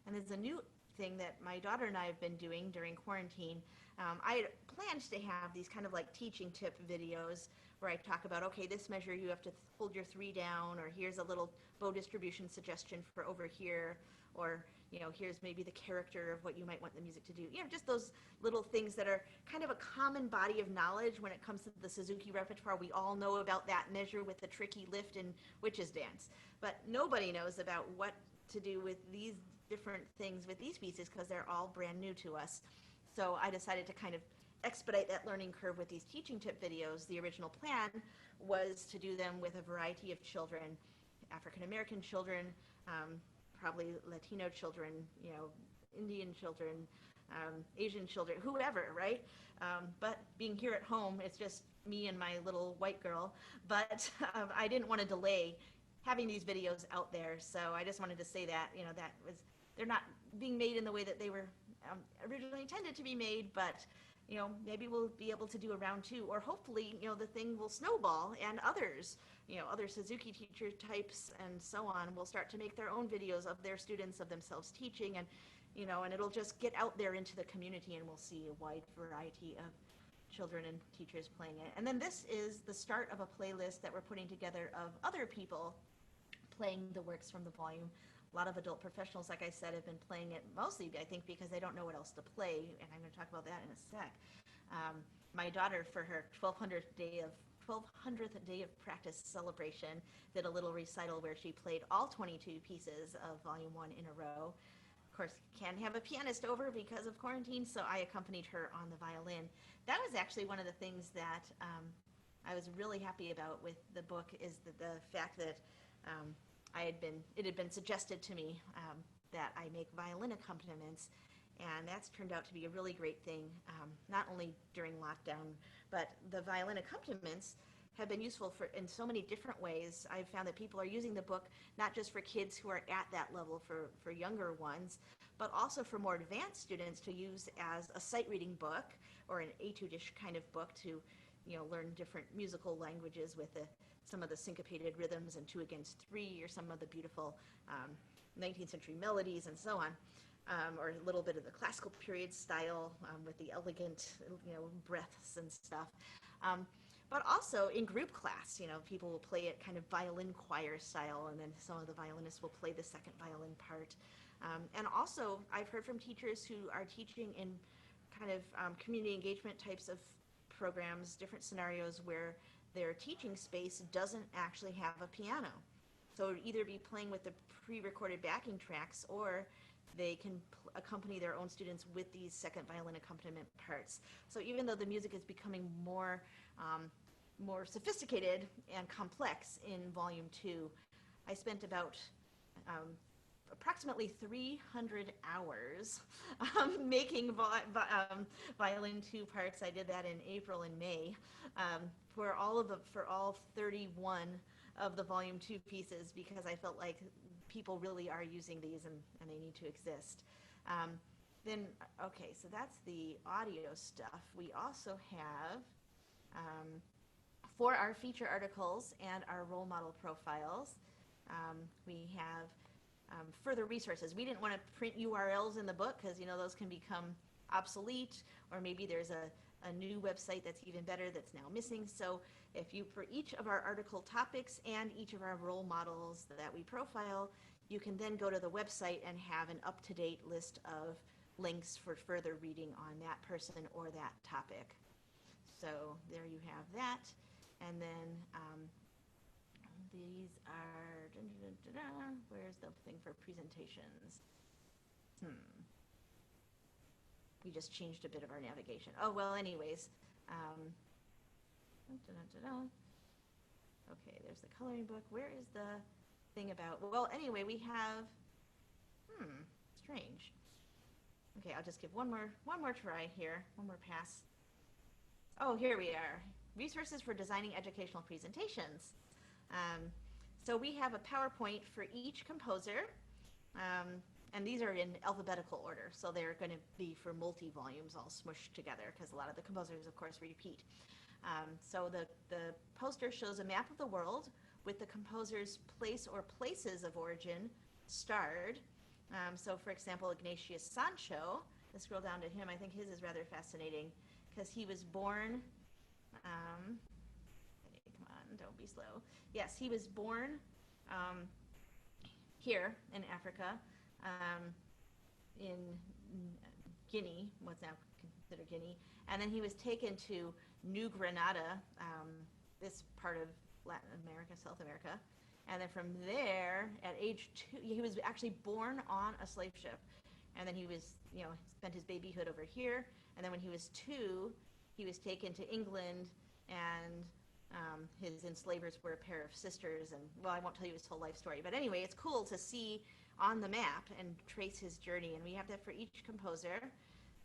And there's a new thing that my daughter and I have been doing during quarantine. I had planned to have these kind of like teaching tip videos where I talk about, okay, this measure you have to hold your 3 down, or here's a little bow distribution suggestion for over here, or here's maybe the character of what you might want the music to do. Just those little things that are kind of a common body of knowledge when it comes to the Suzuki repertoire. We all know about that measure with the tricky lift in Witch's Dance, but nobody knows about what to do with these different things with these pieces because they're all brand new to us. So I decided to kind of expedite that learning curve with these teaching tip videos. The original plan was to do them with a variety of children, African American children, probably Latino children, Indian children, Asian children, whoever, right? But being here at home, it's just me and my little white girl. But I didn't want to delay having these videos out there, so I just wanted to say that, that was they're not being made in the way that they were originally intended to be made, but maybe we'll be able to do a round two, or hopefully, the thing will snowball and others, other Suzuki teacher types and so on will start to make their own videos of their students, of themselves teaching, and, and it'll just get out there into the community, and we'll see a wide variety of children and teachers playing it. And then this is the start of a playlist that we're putting together of other people playing the works from the volume. A lot of adult professionals, like I said, have been playing it mostly, I think, because they don't know what else to play, and I'm going to talk about that in a sec. My daughter, for her 1200th day of practice celebration, did a little recital where she played all 22 pieces of Volume 1 in a row. Of course, can't have a pianist over because of quarantine, so I accompanied her on the violin. That was actually one of the things that I was really happy about with the book, is the fact that it had been suggested to me that I make violin accompaniments, and that's turned out to be a really great thing, not only during lockdown, but the violin accompaniments have been useful in so many different ways. I've found that people are using the book not just for kids who are at that level, for younger ones, but also for more advanced students to use as a sight reading book or an etude-ish kind of book to learn different musical languages with some of the syncopated rhythms and 2 against 3, or some of the beautiful 19th century melodies and so on, or a little bit of the classical period style with the elegant breaths and stuff. But also in group class, people will play it kind of violin choir style, and then some of the violinists will play the second violin part. And also, I've heard from teachers who are teaching in kind of community engagement types of programs, different scenarios where their teaching space doesn't actually have a piano. So it would either be playing with the pre-recorded backing tracks, or they can accompany their own students with these second violin accompaniment parts. So even though the music is becoming more sophisticated and complex in Volume 2, I spent about approximately 300 hours making violin 2 parts. I did that in April and May for all 31 of the Volume 2 pieces, because I felt like people really are using these, and they need to exist. Okay, so that's the audio stuff. We also have, for our feature articles and our role model profiles, we have further resources. We didn't want to print URLs in the book because those can become obsolete, or maybe there's a new website that's even better that's now missing. So for each of our article topics and each of our role models that we profile, you can then go to the website and have an up-to-date list of links for further reading on that person or that topic. So there you have that. And then these are, where's the thing for presentations? We just changed a bit of our navigation. Oh, well, anyways. Okay, there's the coloring book. Where is the thing about, well, anyway, we have, strange. Okay, I'll just give one more try here, one more pass. Oh, here we are. Resources for designing educational presentations. So we have a PowerPoint for each composer, and these are in alphabetical order, so they're going to be for multi-volumes all smushed together, because a lot of the composers, of course, repeat. So the poster shows a map of the world with the composer's place or places of origin starred. So, for example, Ignatius Sancho, let's scroll down to him. I think his is rather fascinating, because he was born... come on, don't be slow. Yes, he was born here in Africa, in Guinea, what's now considered Guinea, and then he was taken to New Granada, this part of Latin America, South America, and then from there, at age 2, he was actually born on a slave ship, and then he was, spent his babyhood over here, and then when he was 2, he was taken to England, and his enslavers were a pair of sisters, and, well, I won't tell you his whole life story, but anyway, it's cool to see on the map and trace his journey, and we have that for each composer.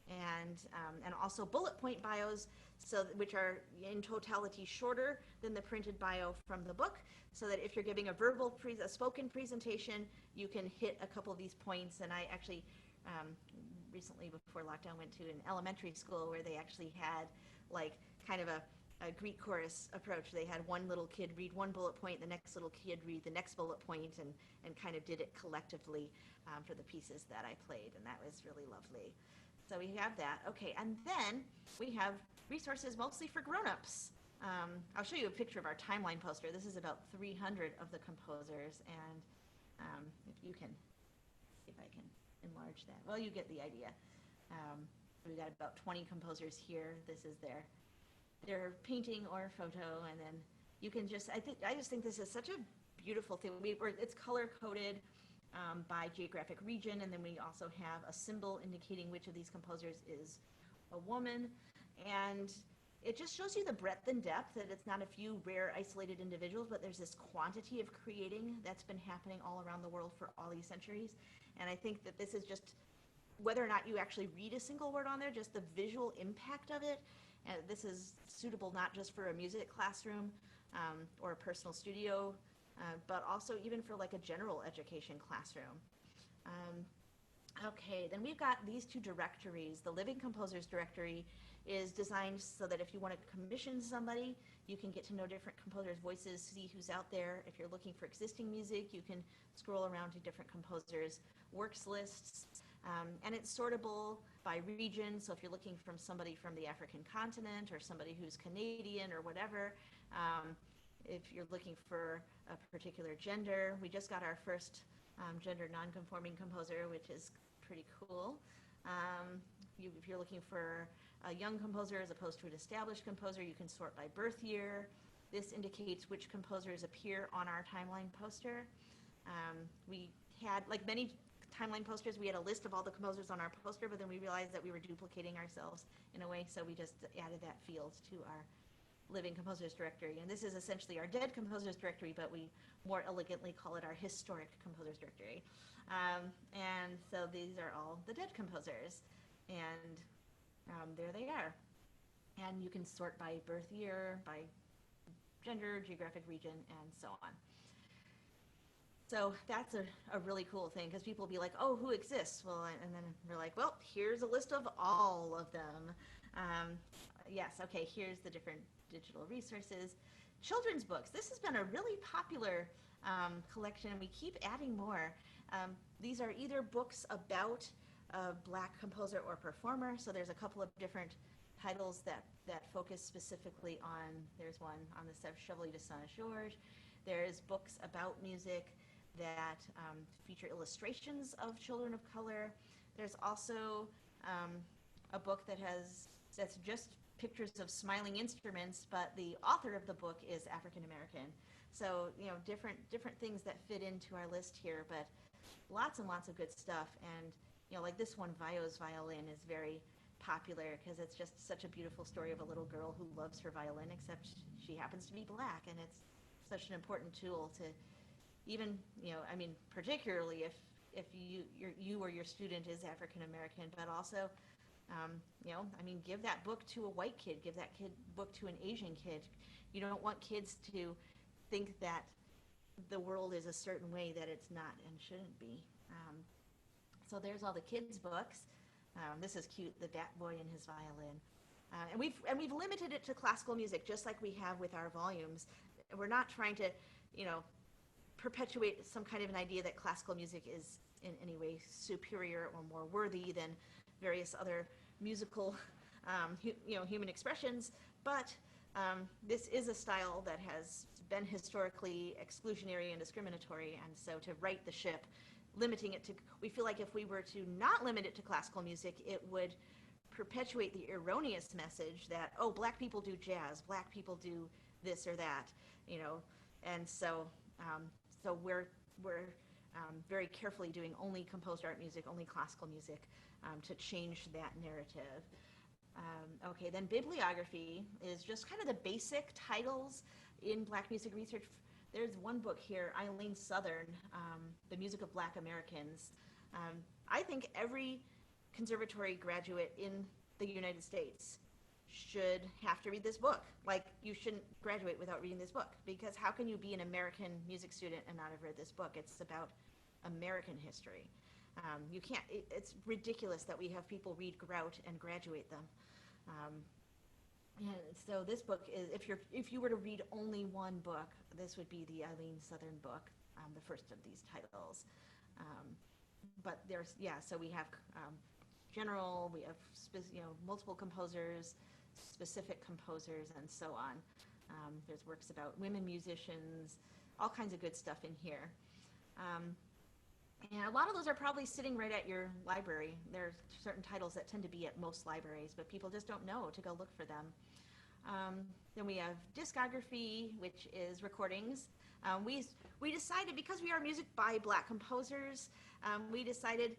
and also bullet point bios, which are in totality shorter than the printed bio from the book, so that if you're giving a spoken presentation, you can hit a couple of these points. And I actually recently, before lockdown, went to an elementary school where they actually had like kind of a Greek chorus approach. They had one little kid read one bullet point, the next little kid read the next bullet point, and kind of did it collectively for the pieces that I played, and that was really lovely. So we have that. Okay, and then we have resources mostly for grown-ups. I'll show you a picture of our timeline poster. This is about 300 of the composers, and if you can, see if I can enlarge that. Well, you get the idea. We've got about 20 composers here. This is their painting or photo, and then you can just, I just think this is such a beautiful thing. It's color-coded by geographic region, and then we also have a symbol indicating which of these composers is a woman, and it just shows you the breadth and depth, that it's not a few rare isolated individuals, but there's this quantity of creating that's been happening all around the world for all these centuries. And I think that this is just, whether or not you actually read a single word on there, just the visual impact of it. And this is suitable not just for a music classroom or a personal studio, but also even for like a general education classroom. Okay, then we've got these two directories. The Living Composers Directory is designed so that if you want to commission somebody, you can get to know different composers' voices, see who's out there. If you're looking for existing music, you can scroll around to different composers' works lists. And it's sortable by region, so if you're looking from somebody from the African continent or somebody who's Canadian or whatever, if you're looking for a particular gender, we just got our first gender non-conforming composer, which is pretty cool. If you're looking for a young composer as opposed to an established composer, you can sort by birth year. This indicates which composers appear on our timeline poster. We had, like many timeline posters, we had a list of all the composers on our poster, but then we realized that we were duplicating ourselves in a way, so we just added that field to our Living Composers Directory. And this is essentially our Dead Composers Directory, but we more elegantly call it our Historic Composers Directory. And so these are all the dead composers, and there they are. And you can sort by birth year, by gender, geographic region, and so on. So that's a really cool thing, because people will be like, oh, who exists? Well, and then we're like, well, here's a list of all of them. Yes, okay, here's the different digital resources. Children's books. This has been a really popular collection, and we keep adding more. These are either books about a Black composer or performer, so there's a couple of different titles that focus specifically on, there's one on the Chevalier de Saint-Georges. There's books about music that feature illustrations of children of color. There's also a book that's just pictures of smiling instruments, but the author of the book is African American. So, you know, different things that fit into our list here, but lots and lots of good stuff. And, you know, like this one, Vio's Violin, is very popular because it's just such a beautiful story of a little girl who loves her violin, except she happens to be Black, and it's such an important tool to even, you know, I mean, particularly if you or your student is African American, but also, you know, I mean, give that book to a white kid, give that book to an Asian kid. You don't want kids to think that the world is a certain way that it's not and shouldn't be. So there's all the kids' books. This is cute, the Bat Boy and his violin. And we've limited it to classical music, just like we have with our volumes. We're not trying to, you know, perpetuate some kind of an idea that classical music is in any way superior or more worthy than various other musical, human expressions. But this is a style that has been historically exclusionary and discriminatory, and so to right the ship, limiting it to, we feel like if we were to not limit it to classical music, it would perpetuate the erroneous message that, oh, Black people do jazz, Black people do this or that, you know, and so we're very carefully doing only composed art music, only classical music, to change that narrative. Okay, then bibliography is just kind of the basic titles in Black music research. There's one book here, Eileen Southern, The Music of Black Americans. I think every conservatory graduate in the United States should have to read this book. Like, you shouldn't graduate without reading this book, because how can you be an American music student and not have read this book? It's about American history. You can't, it's ridiculous that we have people read Grout and graduate them. And so this book is, if you were to read only one book, this would be the Eileen Southern book, the first of these titles. But there's, yeah, so we have general, we have multiple composers, specific composers, and so on. There's works about women musicians, all kinds of good stuff in here. And a lot of those are probably sitting right at your library. There are certain titles that tend to be at most libraries, but people just don't know to go look for them. Then we have discography, which is recordings. We decided, because we are music by Black composers, we decided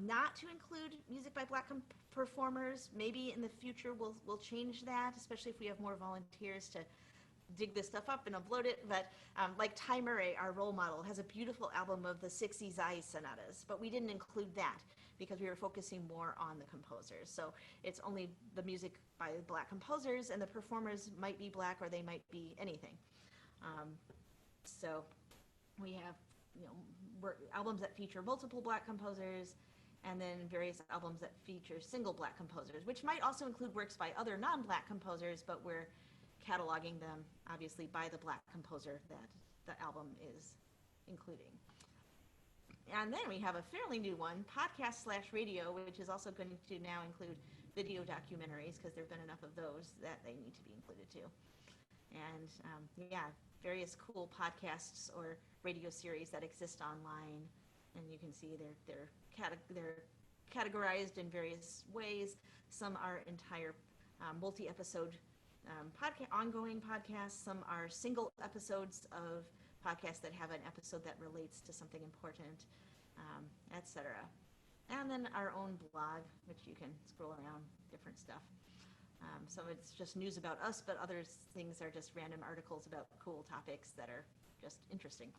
not to include music by Black performers. Maybe in the future we'll change that, especially if we have more volunteers to dig this stuff up and upload it. But like Ty Murray, our role model, has a beautiful album of the 6 Zai sonatas, but we didn't include that because we were focusing more on the composers. So it's only the music by Black composers, and the performers might be Black or they might be anything. So we have albums that feature multiple Black composers, and then various albums that feature single Black composers, which might also include works by other non-Black composers, but we're cataloging them obviously by the Black composer that the album is including. And then we have a fairly new one, podcast/radio, which is also going to now include video documentaries, because there have been enough of those that they need to be included too. And yeah, various cool podcasts or radio series that exist online, and you can see they're categorized in various ways. Some are entire multi-episode ongoing podcasts. Some are single episodes of podcasts that have an episode that relates to something important, etc. And then our own blog, which you can scroll around, different stuff. So it's just news about us, but other things are just random articles about cool topics that are just interesting.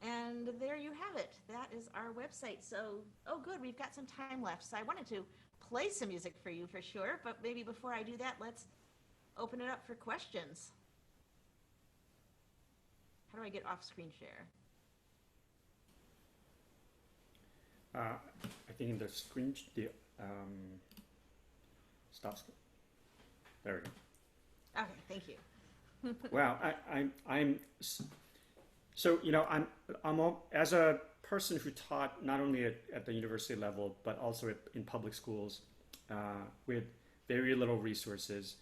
And there you have it. That is our website. So, oh good, we've got some time left. So I wanted to play some music for you for sure, but maybe before I do that, let's open it up for questions. How do I get off screen share? I think in the screen, stop screen. There we go. Okay, thank you. Wow, I'm so I'm as a person who taught not only at the university level but also in public schools with very little resources.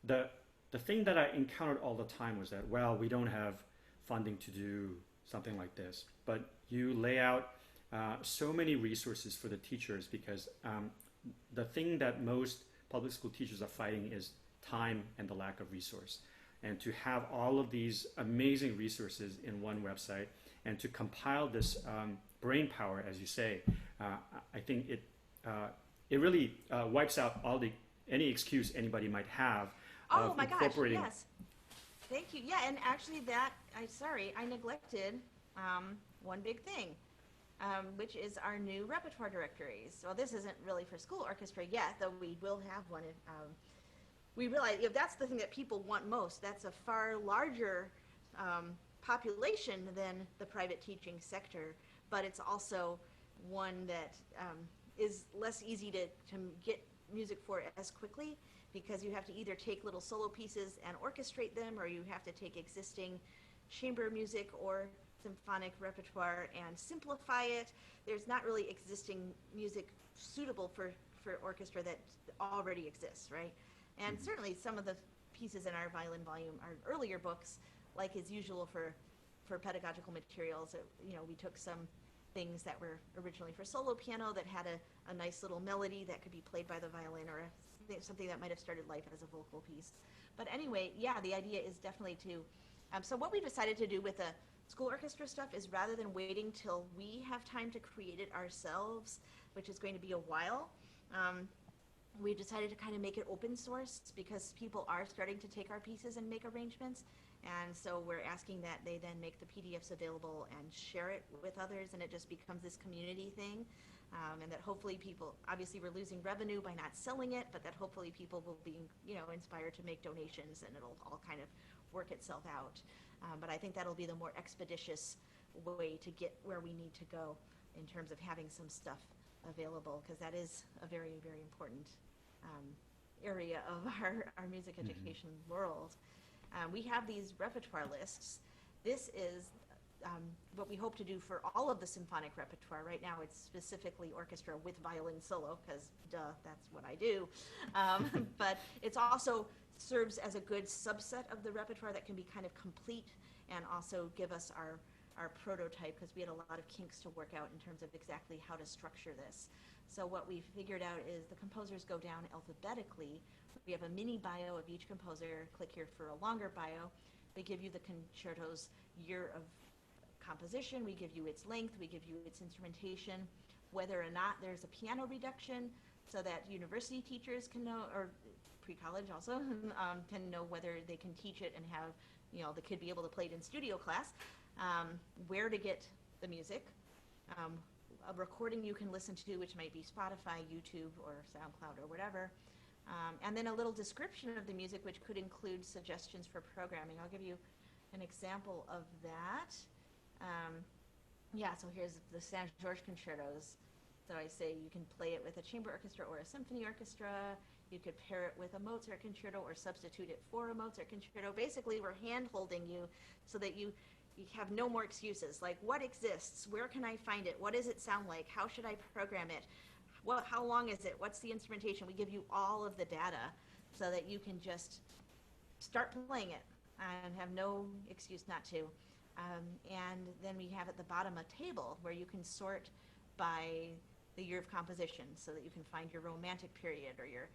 The thing that I encountered all the time was that, well, we don't have funding to do something like this, but you lay out so many resources for the teachers, because the thing that most public school teachers are fighting is time and the lack of resource. And to have all of these amazing resources in one website and to compile this brain power, as you say, I think it really wipes out any excuse anybody might have. Oh my gosh, yes. Thank you. Yeah, and actually I neglected one big thing, which is our new repertoire directories. Well, this isn't really for school orchestra yet, though we will have one. We realize if that's the thing that people want most, that's a far larger population than the private teaching sector, but it's also one that is less easy to get music for as quickly, because you have to either take little solo pieces and orchestrate them, or you have to take existing chamber music or symphonic repertoire and simplify it. There's not really existing music suitable for orchestra that already exists, right? And certainly some of the pieces in our violin volume are earlier books, like is usual for pedagogical materials. We took some things that were originally for solo piano that had a nice little melody that could be played by the violin, or something that might have started life as a vocal piece. But anyway, yeah, the idea is definitely to, so what we decided to do with the school orchestra stuff is, rather than waiting till we have time to create it ourselves, which is going to be a while, we decided to kind of make it open source because people are starting to take our pieces and make arrangements. And so we're asking that they then make the PDFs available and share it with others, and it just becomes this community thing. And that hopefully people, obviously we're losing revenue by not selling it, but that hopefully people will be, inspired to make donations, and it'll all kind of work itself out. But I think that'll be the more expeditious way to get where we need to go in terms of having some stuff available, because that is a very, very important area of our music education world. We have these repertoire lists. This is what we hope to do for all of the symphonic repertoire. Right now it's specifically orchestra with violin solo, because that's what I do. But it's also serves as a good subset of the repertoire that can be kind of complete and also give us our prototype, because we had a lot of kinks to work out in terms of exactly how to structure this. So what we figured out is the composers go down alphabetically. We have a mini bio of each composer. Click here for a longer bio. We give you the concerto's year of composition. We give you its length. We give you its instrumentation, whether or not there's a piano reduction, so that university teachers can know, or pre-college also, can know whether they can teach it and have, the kid be able to play it in studio class. Where to get the music, a recording you can listen to, which might be Spotify, YouTube, or SoundCloud, or whatever, and then a little description of the music, which could include suggestions for programming. I'll give you an example of that. So here's the Saint George concertos. So I say you can play it with a chamber orchestra or a symphony orchestra. You could pair it with a Mozart concerto or substitute it for a Mozart concerto. Basically, we're hand-holding you so that you have no more excuses. Like, what exists? Where can I find it? What does it sound like? How should I program it? How long is it? What's the instrumentation? We give you all of the data so that you can just start playing it and have no excuse not to. And then we have at the bottom a table where you can sort by the year of composition, so that you can find your romantic period or your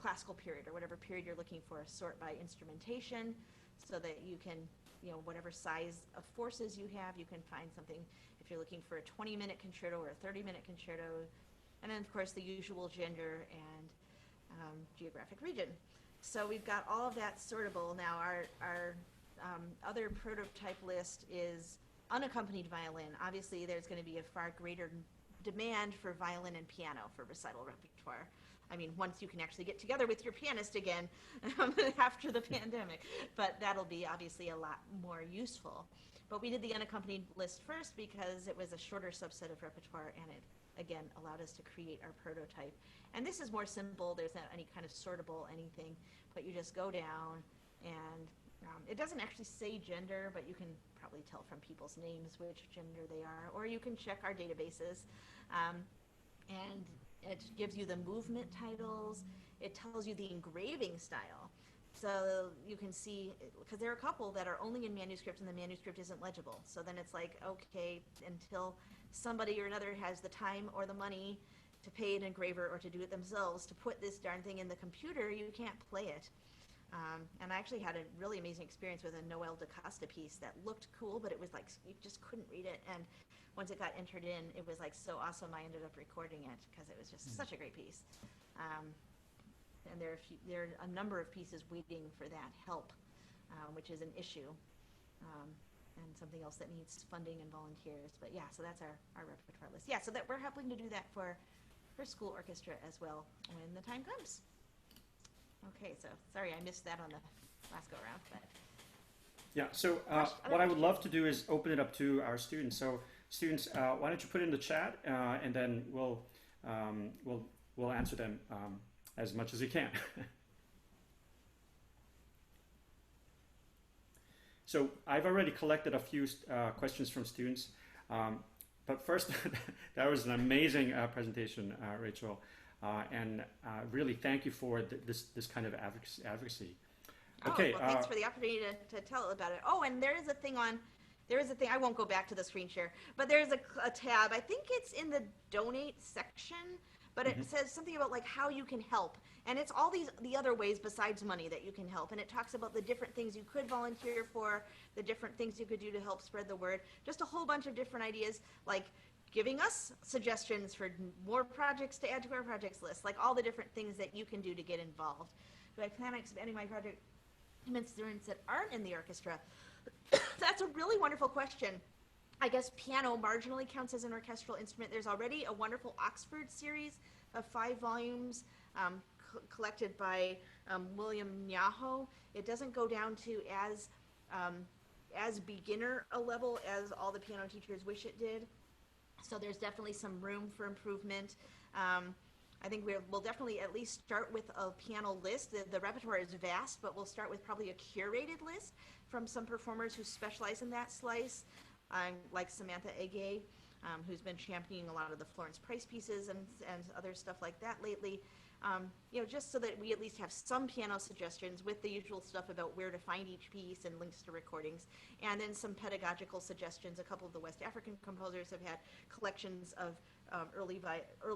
classical period or whatever period you're looking for. Sort by instrumentation, so that you can, whatever size of forces you have, you can find something if you're looking for a 20-minute concerto or a 30-minute concerto. And then, of course, the usual gender and geographic region. So we've got all of that sortable. Now, our other prototype list is unaccompanied violin. Obviously, there's going to be a far greater demand for violin and piano for recital repertoire. I mean, once you can actually get together with your pianist again after the pandemic. But that'll be obviously a lot more useful. But we did the unaccompanied list first because it was a shorter subset of repertoire, and it, again, allowed us to create our prototype. And this is more simple. There's not any kind of sortable anything, but you just go down, and it doesn't actually say gender, but you can probably tell from people's names which gender they are, or you can check our databases. And it gives you the movement titles. It tells you the engraving style. So you can see, because there are a couple that are only in manuscript and the manuscript isn't legible. So then it's like, okay, until somebody or another has the time or the money to pay an engraver or to do it themselves to put this darn thing in the computer, you can't play it. And I actually had a really amazing experience with a Noel DaCosta piece that looked cool, but it was like, you just couldn't read it. And once it got entered in, it was like so awesome, I ended up recording it because it was just such a great piece. And there are a number of pieces waiting for that help, which is an issue, and something else that needs funding and volunteers. But yeah, so that's our repertoire list. Yeah, so that we're hoping to do that for school orchestra as well when the time comes. Okay, so sorry I missed that on the last go around, but yeah. So what I would love to do is open it up to our students. So students, why don't you put it in the chat, and then we'll answer them as much as we can. So I've already collected a few questions from students, but first, that was an amazing presentation, Rachel. And really thank you for this kind of advocacy. Okay. Well, thanks for the opportunity to tell about it. Oh, and there is a thing, I won't go back to the screen share, but there's a tab, I think it's in the donate section, but it says something about like how you can help. And it's all the other ways besides money that you can help. And it talks about the different things you could volunteer for, the different things you could do to help spread the word. Just a whole bunch of different ideas, like giving us suggestions for more projects to add to our projects list, like all the different things that you can do to get involved. Do I plan on expanding my project to students that aren't in the orchestra? That's a really wonderful question. I guess piano marginally counts as an orchestral instrument. There's already a wonderful Oxford series of 5 volumes collected by William Nyaho. It doesn't go down to as beginner a level as all the piano teachers wish it did. So there's definitely some room for improvement. I think we'll definitely at least start with a piano list. The repertoire is vast, but we'll start with probably a curated list from some performers who specialize in that slice, like Samantha Ege, who's been championing a lot of the Florence Price pieces and other stuff like that lately. Just so that we at least have some piano suggestions with the usual stuff about where to find each piece and links to recordings, and then some pedagogical suggestions. A couple of the West African composers have had collections of early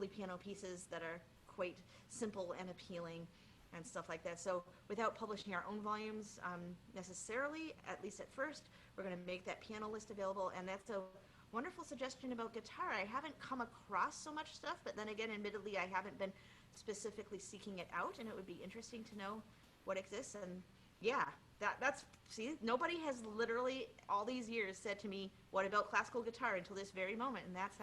piano pieces that are quite simple and appealing and stuff like that. So without publishing our own volumes necessarily, at least at first, we're going to make that piano list available, and that's a wonderful suggestion about guitar. I haven't come across so much stuff, but then again, admittedly, I haven't been specifically seeking it out, and it would be interesting to know what exists. And yeah, that's see, nobody has literally all these years said to me, what about classical guitar, until this very moment. And that's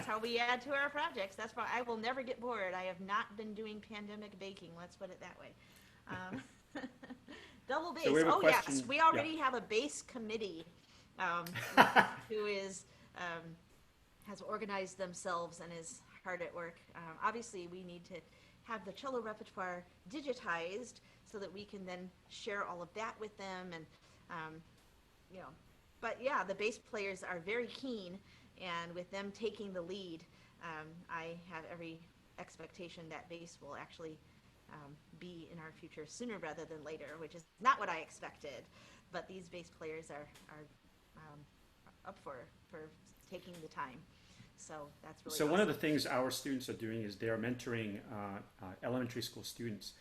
how we add to our projects. That's why I will never get bored. I have not been doing pandemic baking, let's put it that way. Double bass. So oh yes, we already have a bass committee who is has organized themselves and is hard at work. Obviously, we need to have the cello repertoire digitized so that we can then share all of that with them, and but yeah, the bass players are very keen, and with them taking the lead, I have every expectation that bass will actually be in our future sooner rather than later, which is not what I expected, but these bass players are up for taking the time. So that's really awesome. One of the things our students are doing is they are mentoring elementary school students.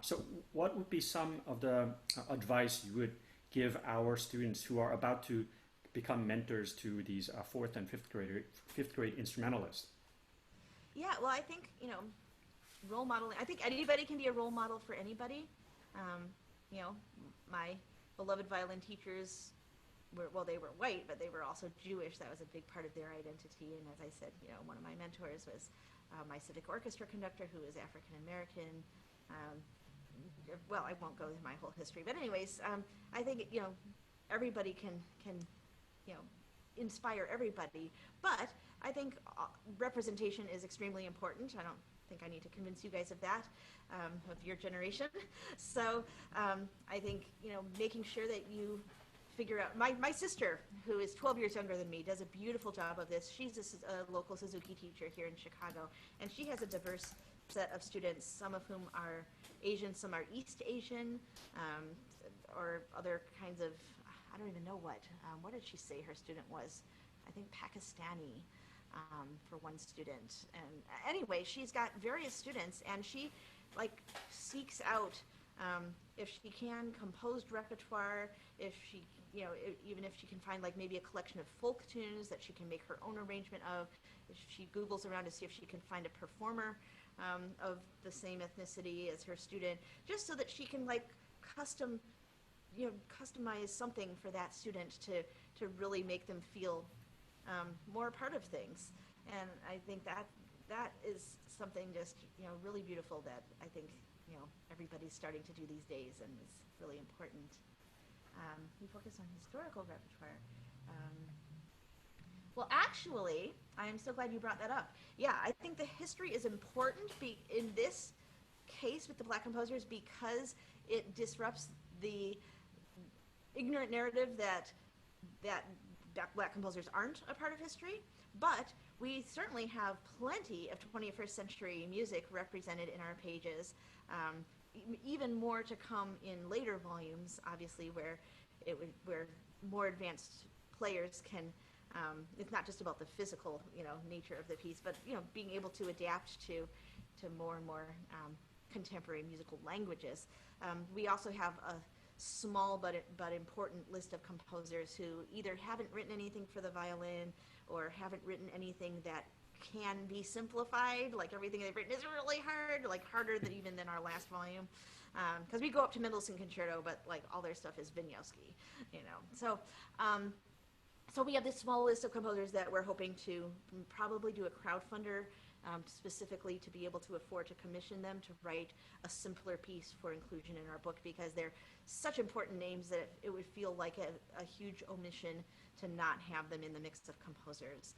So what would be some of the advice you would give our students who are about to become mentors to these 4th and 5th grade instrumentalists? Yeah, well, I think, role modeling. I think anybody can be a role model for anybody. My beloved violin teachers, they were white, but they were also Jewish. That was a big part of their identity. And as I said, one of my mentors was my civic orchestra conductor, who was African American. Well, I won't go into my whole history, but anyways, I think everybody can inspire everybody. But I think representation is extremely important. I don't think I need to convince you guys of that, of your generation. So I think making sure that you figure out. My sister, who is 12 years younger than me, does a beautiful job of this. She's a local Suzuki teacher here in Chicago, and she has a diverse set of students, some of whom are Asian, some are East Asian, or other kinds of, I don't even know what did she say her student was? I think Pakistani for one student. And anyway, she's got various students, and she seeks out, if she can, composed repertoire, if she, even if she can find maybe a collection of folk tunes that she can make her own arrangement of, if she Googles around to see if she can find a performer of the same ethnicity as her student, just so that she can customize something for that student to really make them feel more a part of things. And I think that is something just really beautiful that I think everybody's starting to do these days, and it's really important. We focus on historical repertoire. Well, actually, I am so glad you brought that up. Yeah, I think the history is important in this case with the Black composers, because it disrupts the ignorant narrative that Black composers aren't a part of history. But we certainly have plenty of 21st century music represented in our pages. Even more to come in later volumes, obviously, where more advanced players can. It's not just about the physical, nature of the piece, but being able to adapt to more and more contemporary musical languages. We also have small but important list of composers who either haven't written anything for the violin or haven't written anything that can be simplified. Like everything they've written is really hard, like harder than even than our last volume. Because we go up to Mendelssohn Concerto, but like all their stuff is Wieniawski, you know. So we have this small list of composers that we're hoping to probably do a crowdfunder specifically to be able to afford to commission them to write a simpler piece for inclusion in our book, because they're such important names that it would feel like a huge omission to not have them in the mix of composers.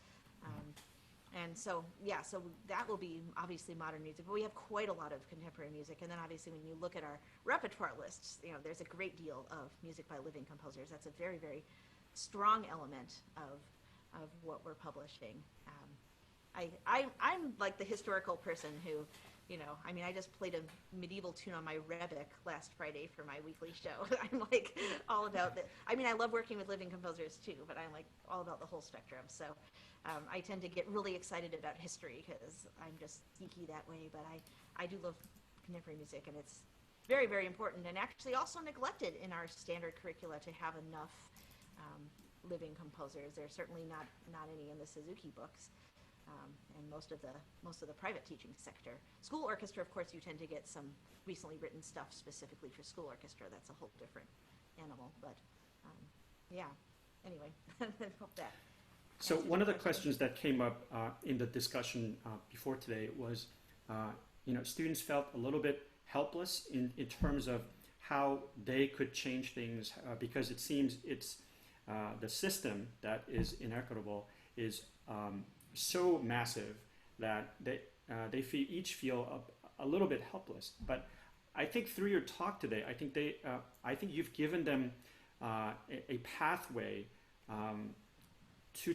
And so, yeah, so that will be obviously modern music, but we have quite a lot of contemporary music. And then obviously when you look at our repertoire lists, you know, there's a great deal of music by living composers. That's a very, very strong element of what we're publishing. I'm like the historical person who, you know, I mean, I just played a medieval tune on my rebec last Friday for my weekly show. I'm like all about the, I mean, I love working with living composers too, but I'm like all about the whole spectrum. So I tend to get really excited about history because I'm just geeky that way, but I do love contemporary music, and it's very, very important, and actually also neglected in our standard curricula to have enough living composers. There's certainly not any in the Suzuki books. And most of the private teaching sector. School orchestra, of course, you tend to get some recently written stuff specifically for school orchestra. That's a whole different animal. But yeah, anyway, I hope that. So one of the questions that came up in the discussion before today was, students felt a little bit helpless in terms of how they could change things because it seems it's the system that is inequitable is so massive that they each feel a little bit helpless. But I think through your talk today, I think you've given them a pathway to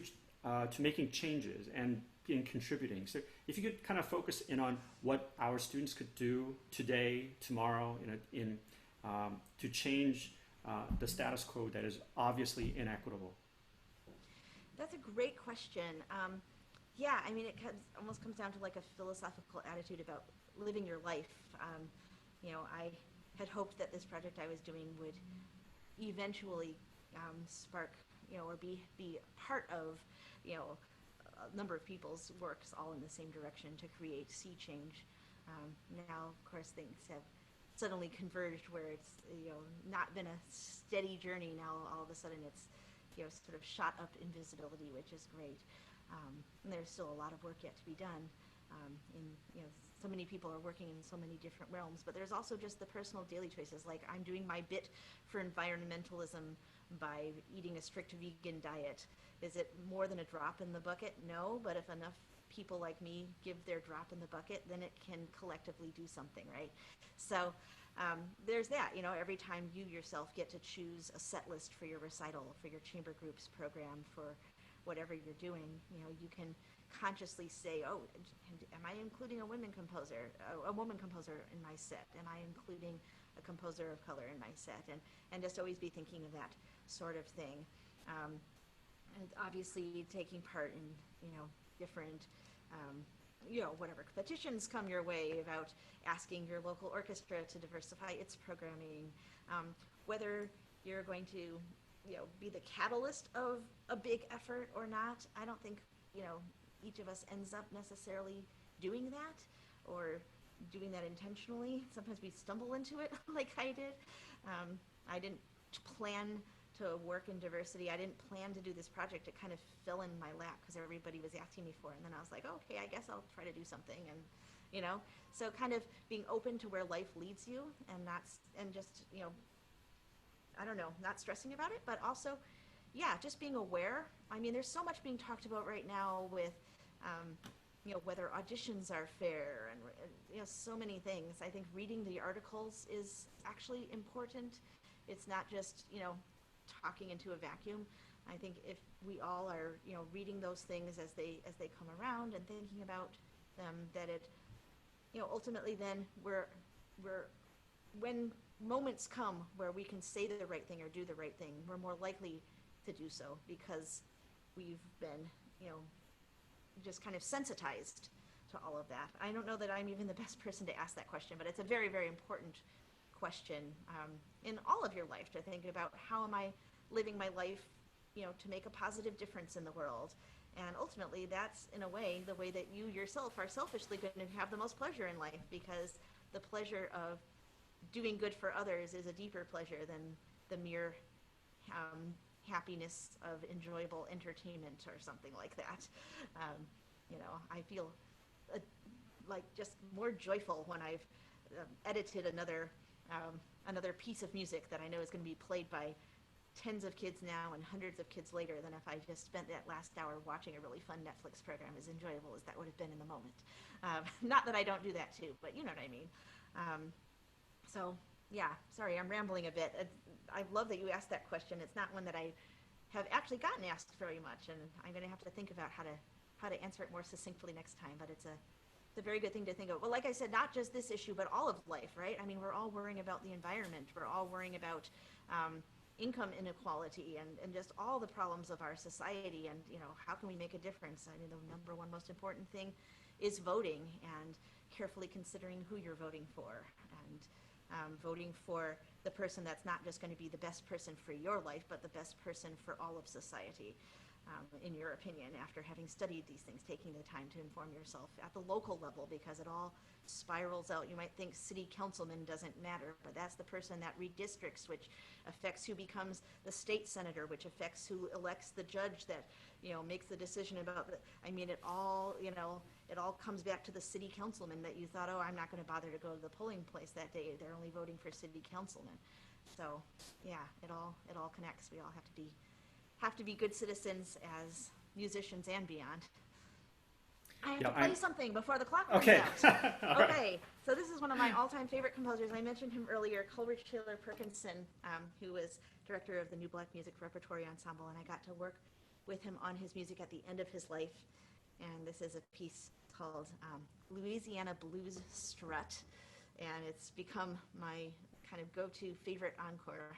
making changes and in contributing. So if you could kind of focus in on what our students could do today, tomorrow, to change the status quo that is obviously inequitable. That's a great question. Yeah, I mean, it almost comes down to like a philosophical attitude about living your life. I had hoped that this project I was doing would eventually spark, or be part of, a number of people's works all in the same direction to create sea change. Now, of course, things have suddenly converged where it's, not been a steady journey. Now, all of a sudden, it's, sort of shot up in visibility, which is great. And there's still a lot of work yet to be done. So many people are working in so many different realms, but there's also just the personal daily choices. Like I'm doing my bit for environmentalism by eating a strict vegan diet. Is it more than a drop in the bucket? No, but if enough people like me give their drop in the bucket, then it can collectively do something, right? So there's that, every time you yourself get to choose a set list for your recital, for your chamber groups program, for whatever you're doing, you can consciously say, oh, am I including a woman composer in my set? Am I including a composer of color in my set? And just always be thinking of that sort of thing. And obviously taking part in, different, whatever petitions come your way about asking your local orchestra to diversify its programming, whether you're going to be the catalyst of a big effort or not. I don't think, each of us ends up necessarily doing that or doing that intentionally. Sometimes we stumble into it like I did. I didn't plan to work in diversity. I didn't plan to do this project. It kind of fell in my lap because everybody was asking me for it. And then I was like, okay, I guess I'll try to do something. And, so kind of being open to where life leads you and just, I don't know, not stressing about it, but also, yeah, just being aware. I mean, there's so much being talked about right now with, whether auditions are fair and, so many things. I think reading the articles is actually important. It's not just, talking into a vacuum. I think if we all are, reading those things as they come around and thinking about them, that it, ultimately then when moments come where we can say the right thing or do the right thing, we're more likely to do so because we've been, just kind of sensitized to all of that. I don't know that I'm even the best person to ask that question, but it's a very, very important question in all of your life, to think about how am I living my life, to make a positive difference in the world. And ultimately, that's in a way the way that you yourself are selfishly going to have the most pleasure in life, because the pleasure of doing good for others is a deeper pleasure than the mere happiness of enjoyable entertainment or something like that. I feel like just more joyful when I've edited another piece of music that I know is going to be played by tens of kids now and hundreds of kids later than if I just spent that last hour watching a really fun Netflix program, as enjoyable as that would have been in the moment. Not that I don't do that too, but you know what I mean. So yeah, sorry, I'm rambling a bit. I love that you asked that question. It's not one that I have actually gotten asked very much, and I'm going to have to think about how to answer it more succinctly next time, but it's a very good thing to think of. Well, like I said, not just this issue, but all of life, right? I mean, we're all worrying about the environment. We're all worrying about income inequality and just all the problems of our society, and how can we make a difference? I mean, the number one most important thing is voting, and carefully considering who you're voting for, and voting for the person that's not just going to be the best person for your life, but the best person for all of society, in your opinion, after having studied these things, taking the time to inform yourself at the local level, because it all spirals out. You might think city councilman doesn't matter, but that's the person that redistricts, which affects who becomes the state senator, which affects who elects the judge that makes the decision about it all comes back to the city councilman that you thought, oh, I'm not going to bother to go to the polling place that day. They're only voting for city councilmen. So yeah, it all connects. We all have to be good citizens as musicians and beyond. I have to play something before the clock runs out. Okay, so this is one of my all-time favorite composers. I mentioned him earlier, Coleridge Taylor Perkinson, who was director of the New Black Music Repertory Ensemble, and I got to work with him on his music at the end of his life. And this is a piece called Louisiana Blues Strut, and it's become my kind of go-to favorite encore.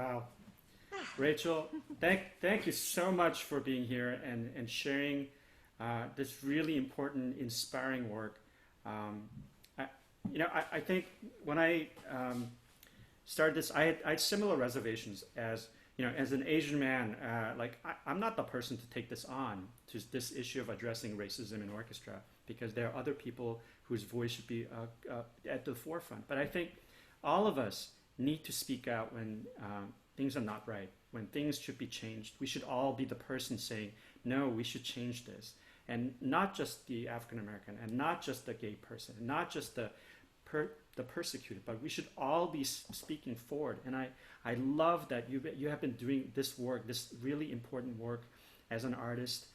Wow. Rachel, thank you so much for being here and sharing this really important, inspiring work. I think when I started this, I had similar reservations as an Asian man. I'm not the person to take this on, to this issue of addressing racism in orchestra, because there are other people whose voice should be at the forefront. But I think all of us need to speak out when things are not right, when things should be changed. We should all be the person saying, no, we should change this. And not just the African American, and not just the gay person, and not just the persecuted, but we should all be speaking forward. And I love that you have been doing this work, this really important work as an artist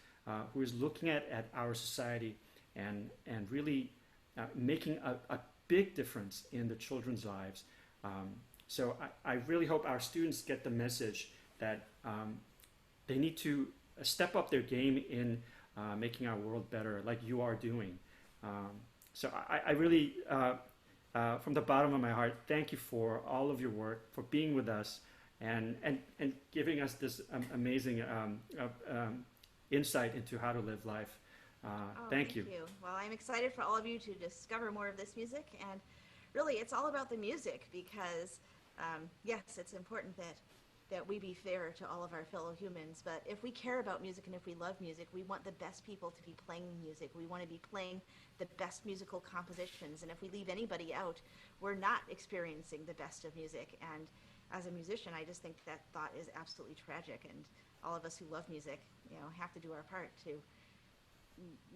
who is looking at our society and really making a big difference in the children's lives. So I really hope our students get the message that they need to step up their game in making our world better, like you are doing. So I really, from the bottom of my heart, thank you for all of your work, for being with us, and giving us this amazing insight into how to live life. Thank you. Well, I'm excited for all of you to discover more of this music, and really, it's all about the music because, yes, it's important that we be fair to all of our fellow humans, but if we care about music and if we love music, we want the best people to be playing music. We want to be playing the best musical compositions, and if we leave anybody out, we're not experiencing the best of music. And as a musician, I just think that thought is absolutely tragic, and all of us who love music, have to do our part to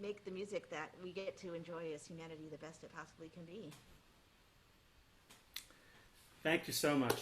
make the music that we get to enjoy as humanity the best it possibly can be. Thank you so much.